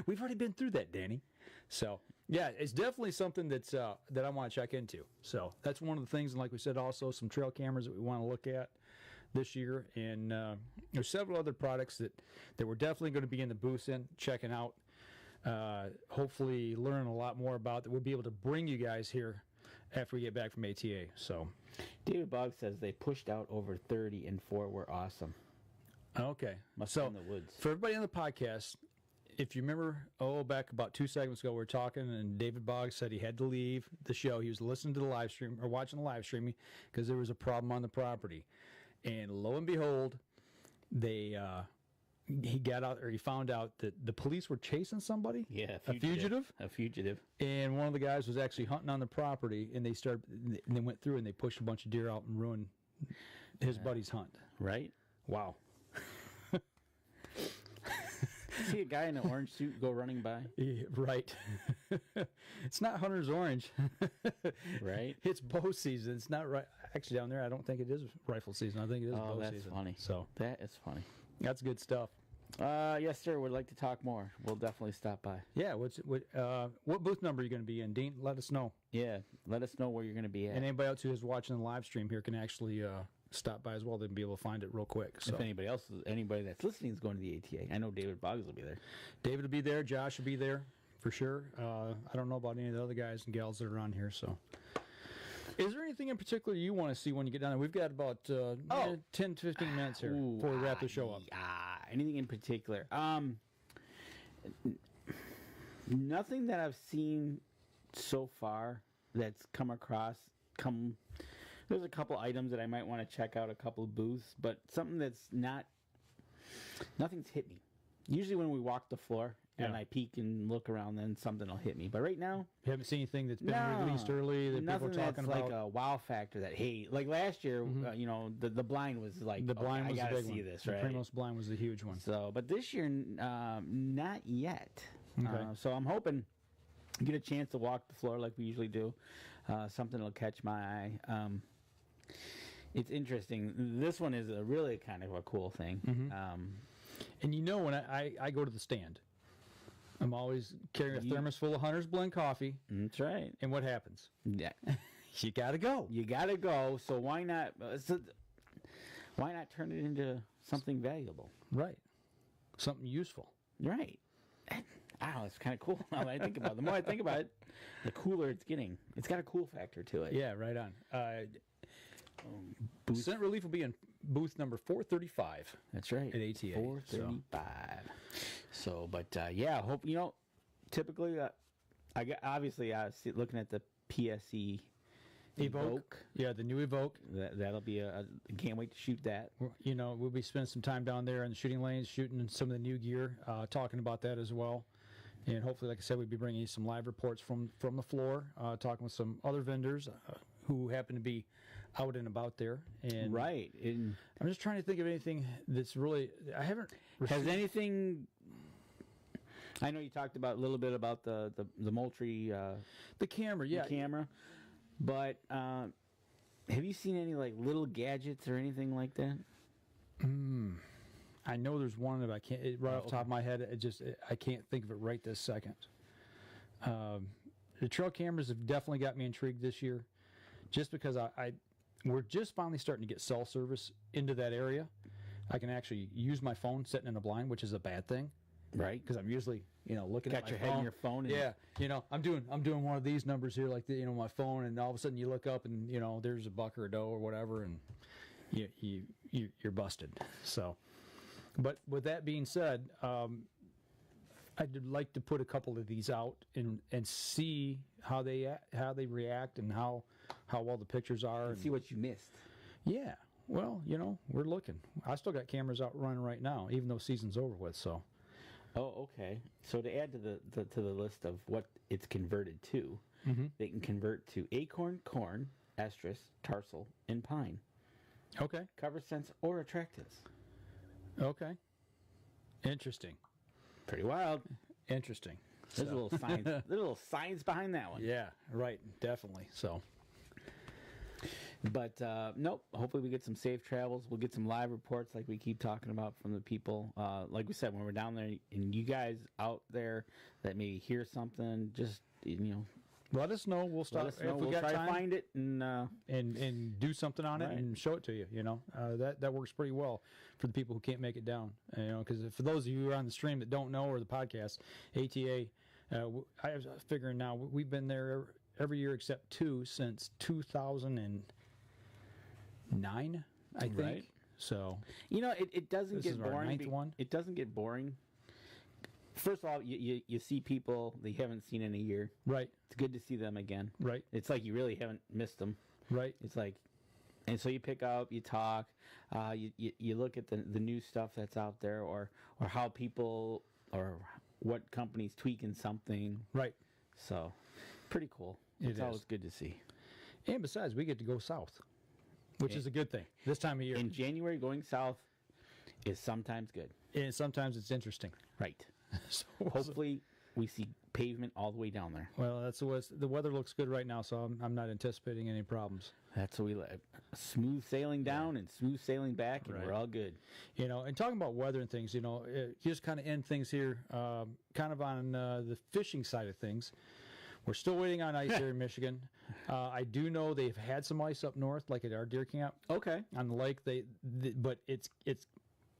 We've already been through that, Danny. So yeah, it's definitely something that I want to check into. So that's one of the things, and like we said, also some trail cameras that we want to look at this year, and there's several other products that we're definitely going to be in the booth checking out. Hopefully learn a lot more about that we'll be able to bring you guys here after we get back from ATA. So David Boggs says they pushed out over 30 and 4 were awesome. okay, Must so be in the woods. for everybody on the podcast, if you remember, back about 2 segments ago, we were talking, and David Boggs said he had to leave the show. He was listening to the live stream, or watching the live streaming, because there was a problem on the property. And lo and behold, he found out that the police were chasing somebody. Yeah, a fugitive. A fugitive. And one of the guys was actually hunting on the property, and they went through and they pushed a bunch of deer out and ruined his buddy's hunt. Right? Wow. See a guy in an orange suit go running by? Yeah, right. It's not hunter's orange. Right? It's bow season. It's not right. Actually, down there, I don't think it is rifle season. I think it is bow season. Oh, that's funny. So That is funny. that's good stuff. Yes, sir. Would like to talk more. We'll definitely stop by. Yeah. What booth number are you going to be in, Dean? Let us know. Yeah. Let us know where you're going to be at. And anybody else who is watching the live stream here can actually stop by as well. They'll be able to find it real quick. So if anybody that's listening is going to the ATA, I know David Boggs will be there. David will be there. Josh will be there for sure. I don't know about any of the other guys and gals that are on here. So, is there anything in particular you want to see when you get down there? We've got about 10 to 15 minutes here before we wrap the show up. Anything in particular? Nothing that I've seen so far that's come across. There's a couple items that I might want to check out, a couple of booths, but something that's nothing's hit me. Usually when we walk the floor and I peek and look around, then something will hit me. But right now, you haven't seen anything that's been released early that people are talking about? Like a wow factor that, hey, like last year, the blind was like, the blind was I gotta the big see one. this, The right? Primos blind was the huge one. So, but this year, not yet. Okay. So I'm hoping get a chance to walk the floor like we usually do. Something will catch my eye. It's interesting. This one is really kind of a cool thing. And when I go to the stand, I'm always carrying a thermos full of Hunter's Blend coffee. That's right. And what happens? Yeah. You got to go. You got to go. So why not turn it into something valuable? Right. Something useful. Right. I don't know. It's kind of cool. The more I think about it, the cooler it's getting. It's got a cool factor to it. Yeah, right on. Scent Relief will be in booth number 435. That's right. At ATA. 435. So, but yeah, hope typically, obviously, looking at the PSE Evoque. Yeah, the new Evoque. That'll be can't wait to shoot that. We'll be spending some time down there in the shooting lanes, shooting some of the new gear, talking about that as well. And hopefully, like I said, we'll be bringing you some live reports from the floor, talking with some other vendors who happen to be out and about there. And right. I'm just trying to think of anything that's really, I haven't. Has anything? I know you talked about a little bit about the Moultrie. The camera, yeah. The camera. But have you seen any like little gadgets or anything like that? I know there's one that I can't off the top of my head. I can't think of it right this second. The trail cameras have definitely got me intrigued this year, just because we're just finally starting to get cell service into that area. I can actually use my phone sitting in a blind, which is a bad thing. Right, because I'm usually, looking at my your phone. head in your phone. Yeah, I'm doing one of these numbers here, like my phone, and all of a sudden you look up and there's a buck or a doe or whatever, and you're busted. So, but with that being said, I'd like to put a couple of these out and see how they react and how well the pictures are, and see what you missed. Yeah, well, we're looking. I still got cameras out running right now, even though season's over with. So. Oh, okay. So to add to the list of what it's converted to, they can convert to acorn, corn, estrus, tarsal, and pine. Okay. Cover scents or attractants. Okay. Interesting. Pretty wild. Interesting. There's a little science. There's a little science behind that one. Yeah. Right. Definitely. So. But nope. Hopefully we get some safe travels. We'll get some live reports like we keep talking about from the people. Like we said, when we're down there, and you guys out there that maybe hear something, just let us know. We'll stop. If we got try time, to find it and do something on it and show it to you. That works pretty well for the people who can't make it down. Because for those of you who are on the stream that don't know, or the podcast, ATA, I was figuring now we've been there every year except 2 since 2009, I think. Right. So it doesn't get boring. Our 9th one. It doesn't get boring. First of all, you see people that you haven't seen in a year. Right. It's good to see them again. Right. It's like you really haven't missed them. Right. It's like, and so you pick up, you talk, you look at the new stuff that's out there, or how people or what companies tweaking something. Right. So, pretty cool. It's always good to see. And besides, we get to go south, which is a good thing this time of year. In January, going south is sometimes good. And sometimes it's interesting. Right. So hopefully we see pavement all the way down there. Well, that's the weather looks good right now, so I'm not anticipating any problems. That's what we like. Smooth sailing down and smooth sailing back, and we're all good. And talking about weather and things, just kind of end things here, kind of on the fishing side of things. We're still waiting on ice here in Michigan. I do know they've had some ice up north, like at our deer camp. Okay. On the lake, but it's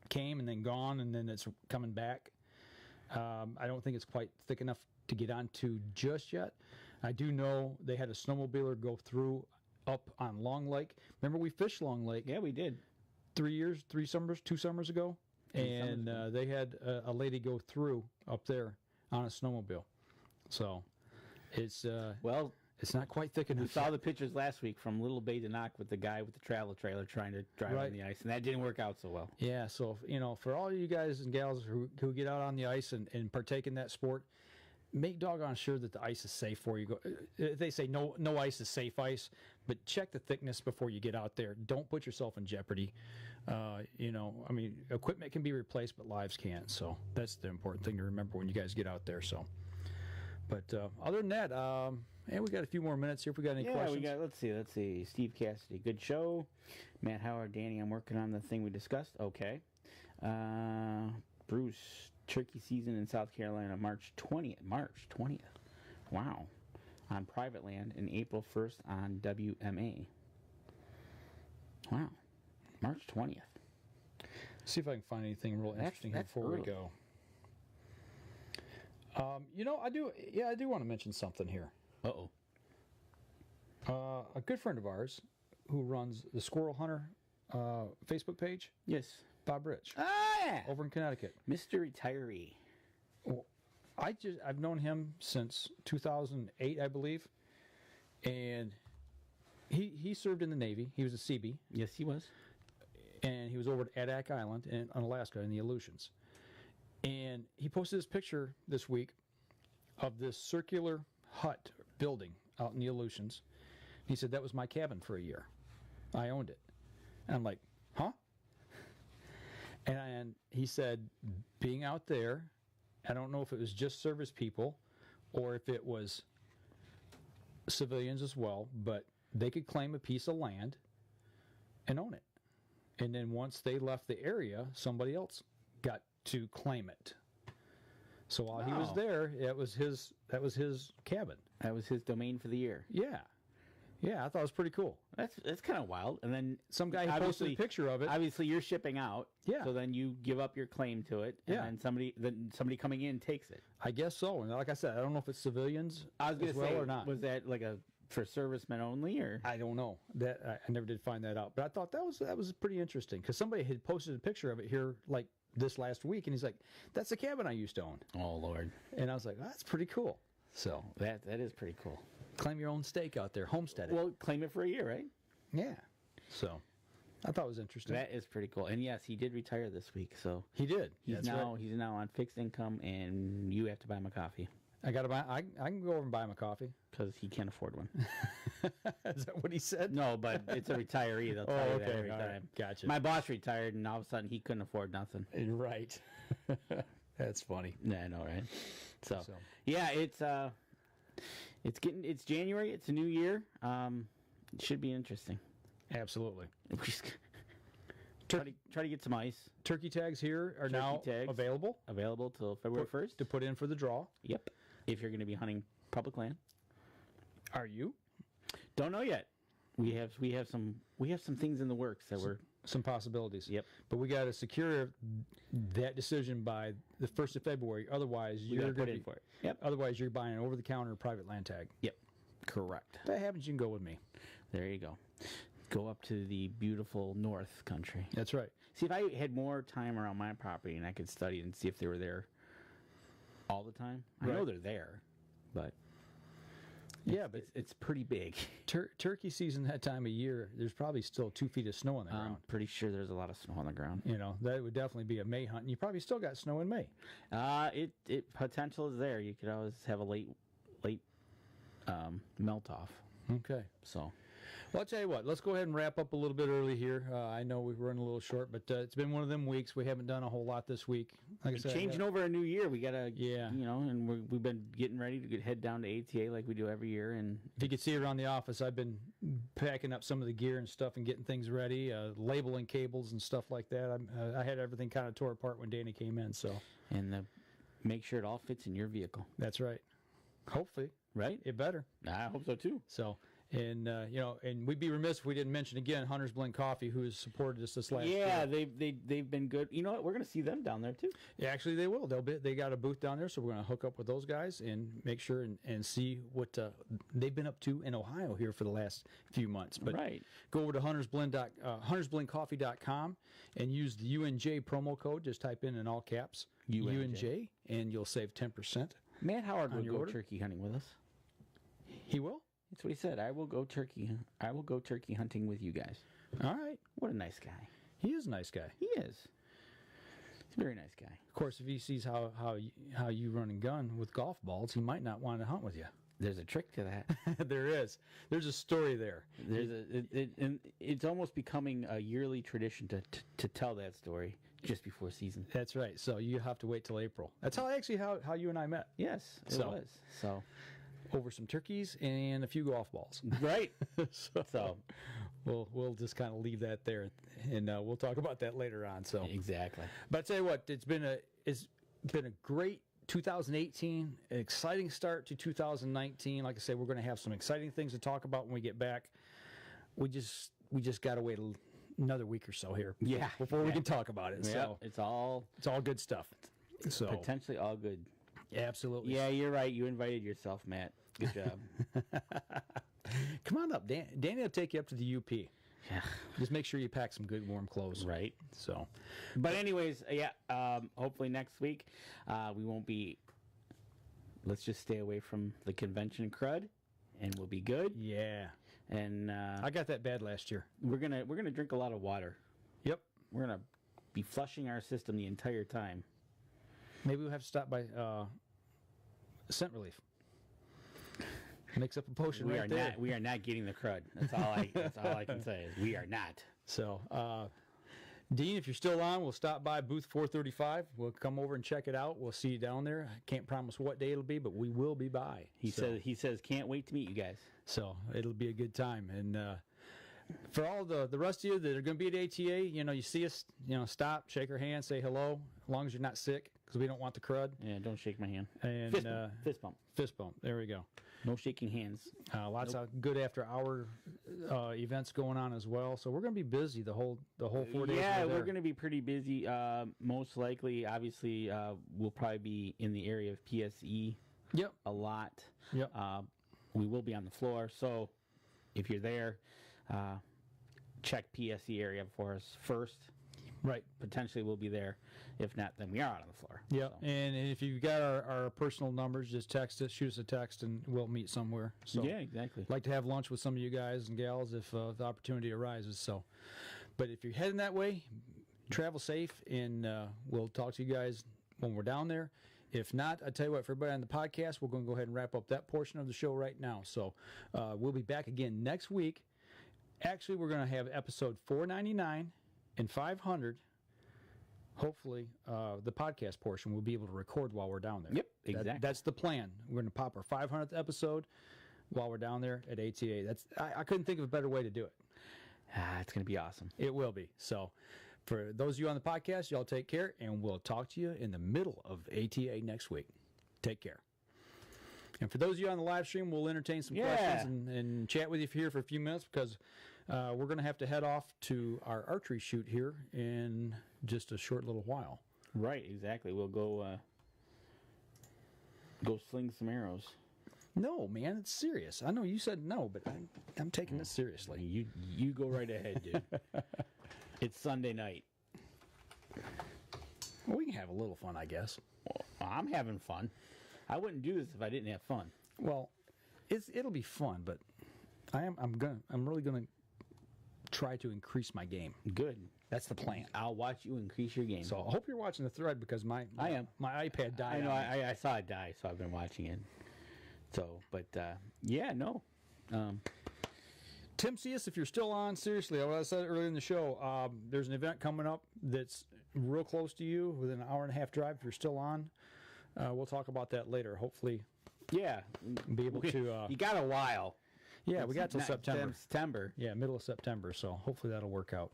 came and then gone, and then it's coming back. I don't think it's quite thick enough to get onto just yet. I do know they had a snowmobiler go through up on Long Lake. Remember we fished Long Lake? Yeah, we did. 2 summers ago. And they had a lady go through up there on a snowmobile. So it's it's not quite thick enough. We saw the pictures last week from Little Bay to Knock with the guy with the travel trailer trying to drive on the ice, and that didn't work out so well. Yeah, so for all you guys and gals who get out on the ice and partake in that sport, make doggone sure that the ice is safe for you. They say no ice is safe ice, but check the thickness before you get out there. Don't put yourself in jeopardy. Equipment can be replaced, but lives can't. So that's the important thing to remember when you guys get out there. So, but other than that, we got a few more minutes here if we got any questions. Yeah, let's see. Steve Cassidy, good show. Matt Howard, Danny, I'm working on the thing we discussed. Okay. Bruce, turkey season in South Carolina, March 20th. Wow. On private land, and April 1st on WMA. Wow. March 20th. See if I can find anything real interesting here before we go. I do want to mention something here. Uh-oh. A good friend of ours who runs the Squirrel Hunter Facebook page. Yes. Bob Rich. Ah, yeah. Over in Connecticut. Mr. Retiree. Well, I've known him since 2008, I believe. And he served in the Navy. He was a Seabee. Yes, he was. And he was over at Adak Island on Alaska in the Aleutians. And he posted this picture this week of this circular hut building out in the Aleutians. He said, that was my cabin for a year. I owned it. And I'm like, huh? And he said, being out there, I don't know if it was just service people or if it was civilians as well, but they could claim a piece of land and own it. And then once they left the area, somebody else got to claim it. So while he was there, that was his cabin. That was his domain for the year. Yeah. Yeah, I thought it was pretty cool. That's kind of wild. And then some guy posted a picture of it. Obviously, you're shipping out. Yeah. So then you give up your claim to it. And then somebody coming in takes it. I guess so. And like I said, I don't know if it's civilians I was going to say, or not. Was that like for servicemen only, or? I don't know. That I never did find that out. But I thought that was pretty interesting because somebody had posted a picture of it here like this last week, and he's like, "That's the cabin I used to own." Oh Lord! And I was like, "That's pretty cool." So that is pretty cool. Claim your own stake out there, homestead it. Well, claim it for a year, right? Yeah. So I thought it was interesting. That is pretty cool. And yes, he did retire this week, so he did. He's now on fixed income, and you have to buy him a coffee. I got to buy. I can go over and buy him a coffee because he can't afford one. Is that what he said? No, but it's a retiree. They'll tell you that every time. Right. Gotcha. My boss retired, and all of a sudden he couldn't afford nothing. Right. That's funny. Yeah, I know, right? So. Yeah, it's January. It's a new year. It should be interesting. Absolutely. Try to get some ice. Turkey tags here are now available. Available till February 1st. To put in for the draw. Yep. If you're going to be hunting public land. Are you? Don't know yet. We have some things in the works that we're some possibilities. Yep. But we got to secure that decision by the 1st of February. Otherwise, you're put in for it. Yep. Otherwise, you're buying an over-the-counter private land tag. Yep. Correct. If that happens, you can go with me. There you go. Go up to the beautiful North Country. That's right. See, if I had more time around my property and I could study and see if they were there all the time. Right. I know they're there, but it's pretty big. Turkey season that time of year, there's probably still 2 feet of snow on the ground. I'm pretty sure there's a lot of snow on the ground. You know, that would definitely be a May hunt. And you probably still got snow in May. It potential is there. You could always have a late melt off. Okay. So. Well, I'll tell you what. Let's go ahead and wrap up a little bit early here. I know we've run a little short, but it's been one of them weeks. We haven't done a whole lot this week. Like I said, changing over a new year. We gotta, and we've been getting ready to head down to ATA like we do every year. And if you could see around the office, I've been packing up some of the gear and stuff and getting things ready, labeling cables and stuff like that. I had everything kind of tore apart when Danny came in. So make sure it all fits in your vehicle. That's right. Hopefully, right? It better. I hope so too. So. And and we'd be remiss if we didn't mention again Hunter's Blend Coffee, who has supported us this last year. Yeah, they've been good. You know what? We're going to see them down there too. Yeah, actually they will. They got a booth down there, so we're going to hook up with those guys and make sure and see what they've been up to in Ohio here for the last few months. But go over to huntersblendcoffee.com and use the UNJ promo code. Just type in all caps UNJ, and you'll save 10%. Matt Howard will go turkey hunting with us. He will. That's what he said. I will go turkey hunting with you guys. All right. What a nice guy. He is a nice guy. He is. He's a very nice guy. Of course, if he sees how you run and gun with golf balls, he might not want to hunt with you. There's a trick to that. There is. There's a story there. It's almost becoming a yearly tradition to tell that story just before season. That's right. So you have to wait till April. That's how you and I met. Yes, it was. So. Over some turkeys and a few golf balls. Right. So we'll just kind of leave that there, and we'll talk about that later on. So Exactly. but I tell you what, it's been a great 2018, an exciting start to 2019. Like I said, we're going to have some exciting things to talk about when we get back. We just got to wait another week or so here, before we can talk about it. So it's all good stuff. So potentially all good. Absolutely. Yeah, you're right. You invited yourself, Matt. Good job. Come on up, Danny will take you up to the UP. Yeah. Just make sure you pack some good warm clothes. Right. So, but anyways, hopefully next week we won't be. Let's just stay away from the convention crud, and we'll be good. Yeah. And I got that bad last year. we're gonna drink a lot of water. Yep. We're gonna be flushing our system the entire time. Maybe we'll have to stop by Scent Relief. Mix up a potion We right are there. not. We are not getting the crud. That's all I can say is we are not. So, Dean, if you're still on, we'll stop by booth 435. We'll come over and check it out. We'll see you down there. I can't promise what day it'll be, but we will be by. He says can't wait to meet you guys. So it'll be a good time. And for all the rest of you that are going to be at ATA, you see us, stop, shake our hand, say hello, as long as you're not sick, because we don't want the crud. Yeah, don't shake my hand. And Fist bump. Fist bump. There we go. No shaking hands. Lots of good after-hour events going on as well. So we're going to be busy the whole 4 days. Yeah, we're going to be pretty busy. Most likely, obviously, we'll probably be in the area of PSE. Yep. A lot. Yep. We will be on the floor. So if you're there, check PSE area for us first. Right. Potentially we'll be there. If not, then we are out on the floor. Yeah, So. and if you've got our personal numbers, just text us, shoot us a text, and we'll meet somewhere. So Yeah, exactly. like to have lunch with some of you guys and gals if the opportunity arises. So, but if you're heading that way, travel safe, and we'll talk to you guys when we're down there. If not, I tell you what, for everybody on the podcast, we're going to go ahead and wrap up that portion of the show right now. So we'll be back again next week. Actually, we're going to have episode 499 and 500. Hopefully, the podcast portion we'll be able to record while we're down there. Yep, exactly. That's the plan. We're going to pop our 500th episode while we're down there at ATA. I couldn't think of a better way to do it. It's going to be awesome. It will be. So, for those of you on the podcast, y'all take care, and we'll talk to you in the middle of ATA next week. Take care. And for those of you on the live stream, we'll entertain some questions and chat with you here for a few minutes, because we're going to have to head off to our archery shoot here in just a short little while. Right, exactly. We'll go sling some arrows. No, man, it's serious. I know you said no, but I'm taking this seriously. You go right ahead, dude. It's Sunday night. Well, we can have a little fun, I guess. Well, I'm having fun. I wouldn't do this if I didn't have fun. Well, it'll be fun, but I'm really gonna try to increase my game. Good. That's the plan. I'll watch you increase your game. So I hope you're watching the thread, because my iPad died. I know. I saw it die, so I've been watching it. So, but yeah, no. Tim, see us if you're still on. Seriously, what I said earlier in the show, there's an event coming up that's real close to you, within an hour and a half drive. If you're still on, we'll talk about that later. Hopefully, yeah, be able to. You got a while. Yeah, we got till September. September. Yeah, middle of September. So hopefully that'll work out.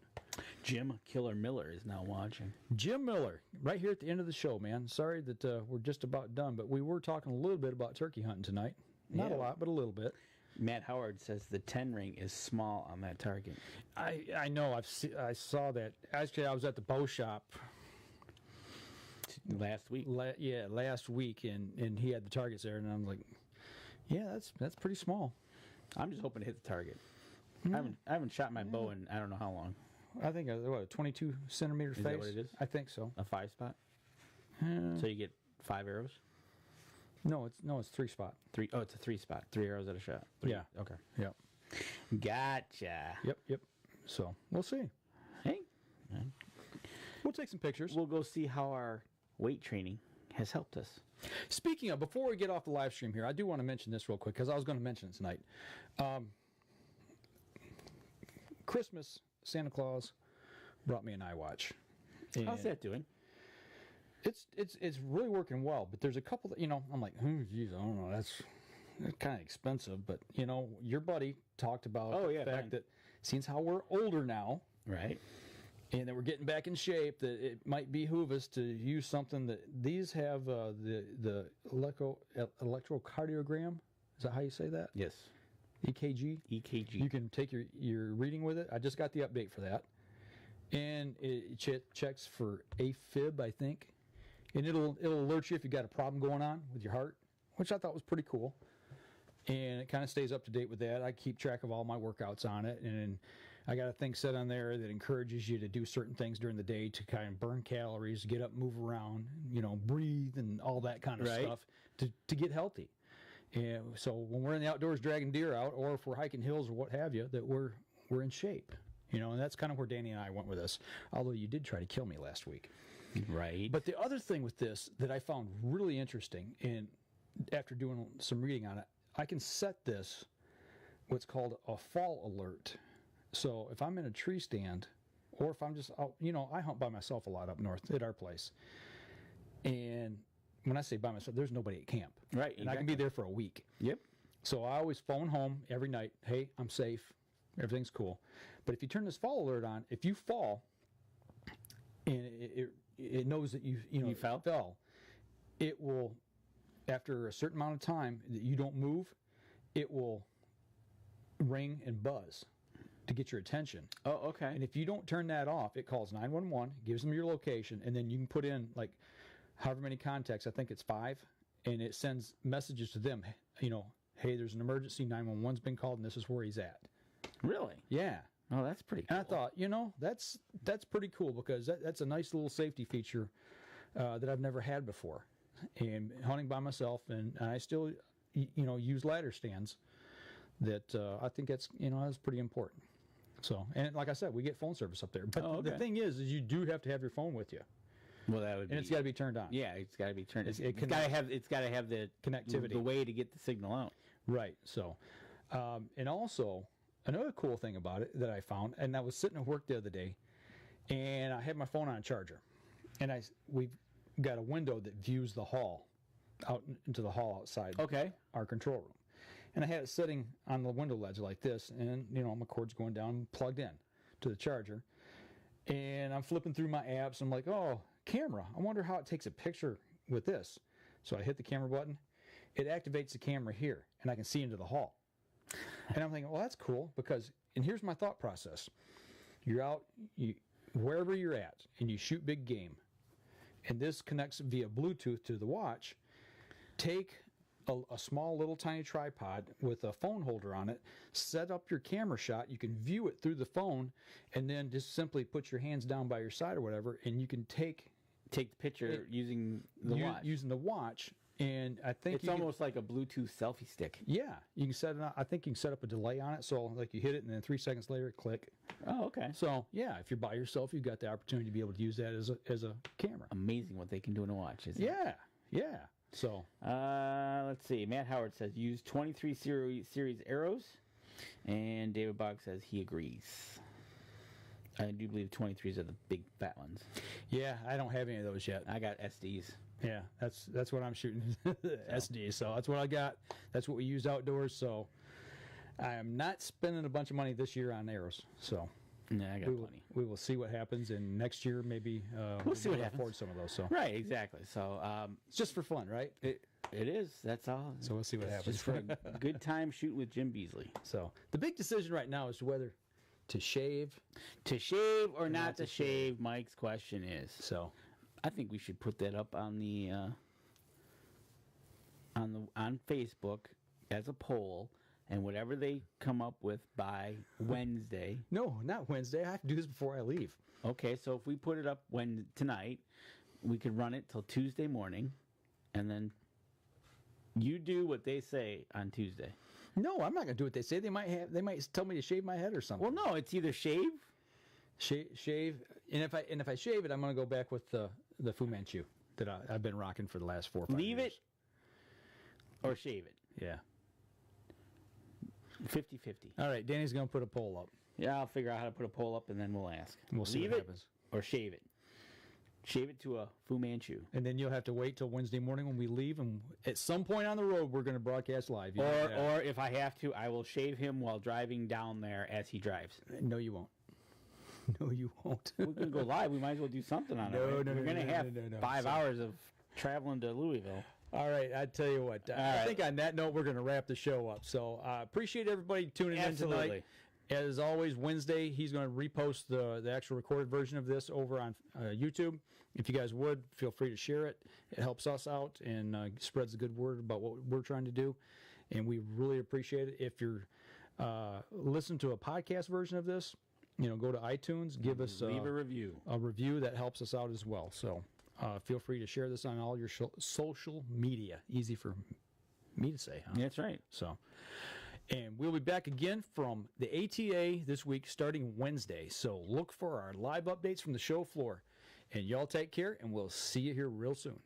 Jim Killer Miller is now watching. Jim Miller, right here at the end of the show, man. Sorry that we're just about done, but we were talking a little bit about turkey hunting tonight. Not a lot, but a little bit. Matt Howard says the 10 ring is small on that target. I know. I saw that. Actually, I was at the bow shop last week. Last week, and he had the targets there, and I'm like, yeah, that's pretty small. I'm just hoping to hit the target. I haven't shot my bow in I don't know how long. I think a 22 centimeter face. Is that what it is? I think so. A 5 spot. So you get 5 arrows. No, it's 3 spot. 3. Oh, it's a 3 spot. 3 arrows at a shot. 3. Yeah. Okay. Yep. Gotcha. Yep. So we'll see. Hey, we'll take some pictures. We'll go see how our weight training has helped us. Speaking of, before we get off the live stream here, I do want to mention this real quick, because I was going to mention it tonight. Christmas, Santa Claus brought me an iWatch. How's that doing? It's really working well, but there's a couple that, I'm like, geez, I don't know, that's kind of expensive, but your buddy talked about the fact that since how we're older now, Right. and that we're getting back in shape, that it might behoove us to use something that these have the electrocardiogram. Is that how you say that? Yes. EKG. EKG. You can take your reading with it. I just got the update for that, and it checks for AFib, I think, and it'll alert you if you got a problem going on with your heart, which I thought was pretty cool. And it kind of stays up to date with that. I keep track of all my workouts on it, and I got a thing set on there that encourages you to do certain things during the day to kind of burn calories, get up, move around, breathe, and all that kind of stuff to get healthy. And so when we're in the outdoors dragging deer out, or if we're hiking hills or what have you, that we're in shape. And that's kind of where Danny and I went with this. Although you did try to kill me last week. Right. But the other thing with this that I found really interesting, and after doing some reading on it, I can set this what's called a fall alert. So if I'm in a tree stand, or if I'm just out, I hunt by myself a lot up north at our place. And when I say by myself, there's nobody at camp. Right. And I can be there for a week. Yep. So I always phone home every night. Hey, I'm safe. Everything's cool. But if you turn this fall alert on, if you fall, and it knows that you fell, it will, after a certain amount of time that you don't move, it will ring and buzz to get your attention. Oh, okay. And if you don't turn that off, it calls 911, gives them your location, and then you can put in like however many contacts. I think it's 5, and it sends messages to them. Hey, there's an emergency. 911's been called, and this is where he's at. Really? Yeah. Oh, that's pretty cool. And I thought, that's pretty cool, because that's a nice little safety feature that I've never had before. And hunting by myself, and I still, use ladder stands. That I think that's pretty important. So, and like I said, we get phone service up there. But the thing is you do have to have your phone with you. Well, that would. And it's got to be turned on. Yeah, it's got to be turned. It's got to have the connectivity, the way to get the signal out. Right. So, and also another cool thing about it that I found, and I was sitting at work the other day, and I had my phone on a charger, and we've got a window that views the hall, out into the hall outside. Okay. Our control room. And I had it sitting on the window ledge like this, and my cord's going down, plugged in to the charger. And I'm flipping through my apps. I'm like, oh, camera. I wonder how it takes a picture with this. So I hit the camera button. It activates the camera here, and I can see into the hall. And I'm thinking, well, that's cool, because, and here's my thought process. You're out, wherever you're at, and you shoot big game, and this connects via Bluetooth to the watch. Take a small little tiny tripod with a phone holder on it, set up your camera shot, you can view it through the phone, and then just simply put your hands down by your side or whatever, and you can take the picture using the watch. Using the watch, and I think it's almost like a Bluetooth selfie stick. Yeah, you can set it. I think you can set up a delay on it, so like you hit it, and then 3 seconds later, click. Oh, okay. So yeah, if you're by yourself, you've got the opportunity to be able to use that as a camera. Amazing what they can do in a watch, isn't it? Yeah. So, let's see. Matt Howard says use 23 series arrows, and David Bogg says he agrees. I do believe 23s are the big fat ones. Yeah, I don't have any of those yet. I got SDs. Yeah, that's what I'm shooting. SD. So that's what I got. That's what we use outdoors. So I am not spending a bunch of money this year on arrows. So. Yeah, I got plenty. We will see what happens, and next year maybe we'll see what happens. Afford some of those. So right, exactly. So it's just for fun, right? It is. That's all. So we'll see what happens. Just for a good time shooting with Jim Beasley. So the big decision right now is whether to shave or not to shave. Mike's question is. So I think we should put that up on the on Facebook as a poll. And whatever they come up with by Wednesday. No, not Wednesday. I have to do this before I leave. Okay, so if we put it up tonight, we could run it till Tuesday morning, and then you do what they say on Tuesday. No, I'm not going to do what they say. They might tell me to shave my head or something. Well, no, it's either shave, and if I shave it, I'm going to go back with the Fu Manchu that I've been rocking for the last 4 or 5 years. Leave it or shave it. Yeah. 50-50. All right, Danny's going to put a poll up. Yeah, I'll figure out how to put a poll up, and then we'll ask. We'll see Leave what it happens. Or shave it. Shave it to a Fu Manchu. And then you'll have to wait till Wednesday morning when we leave, and at some point on the road, we're going to broadcast live. Or if I have to, I will shave him while driving down there as he drives. No, you won't. No, you won't. We're going to go live. We might as well do something on it. Right? We're going to have 5 hours of traveling to Louisville. All right, I tell you what. I think on that note, we're going to wrap the show up. So appreciate everybody tuning in tonight. As always, Wednesday, he's going to repost the actual recorded version of this over on YouTube. If you guys would, feel free to share it. It helps us out and spreads the good word about what we're trying to do. And we really appreciate it. If you're listening to a podcast version of this, go to iTunes, give us leave a review. A review that helps us out as well. So feel free to share this on all your social media. Easy for me to say, huh? That's right. So, and we'll be back again from the ATA this week starting Wednesday. So look for our live updates from the show floor. And y'all take care, and we'll see you here real soon.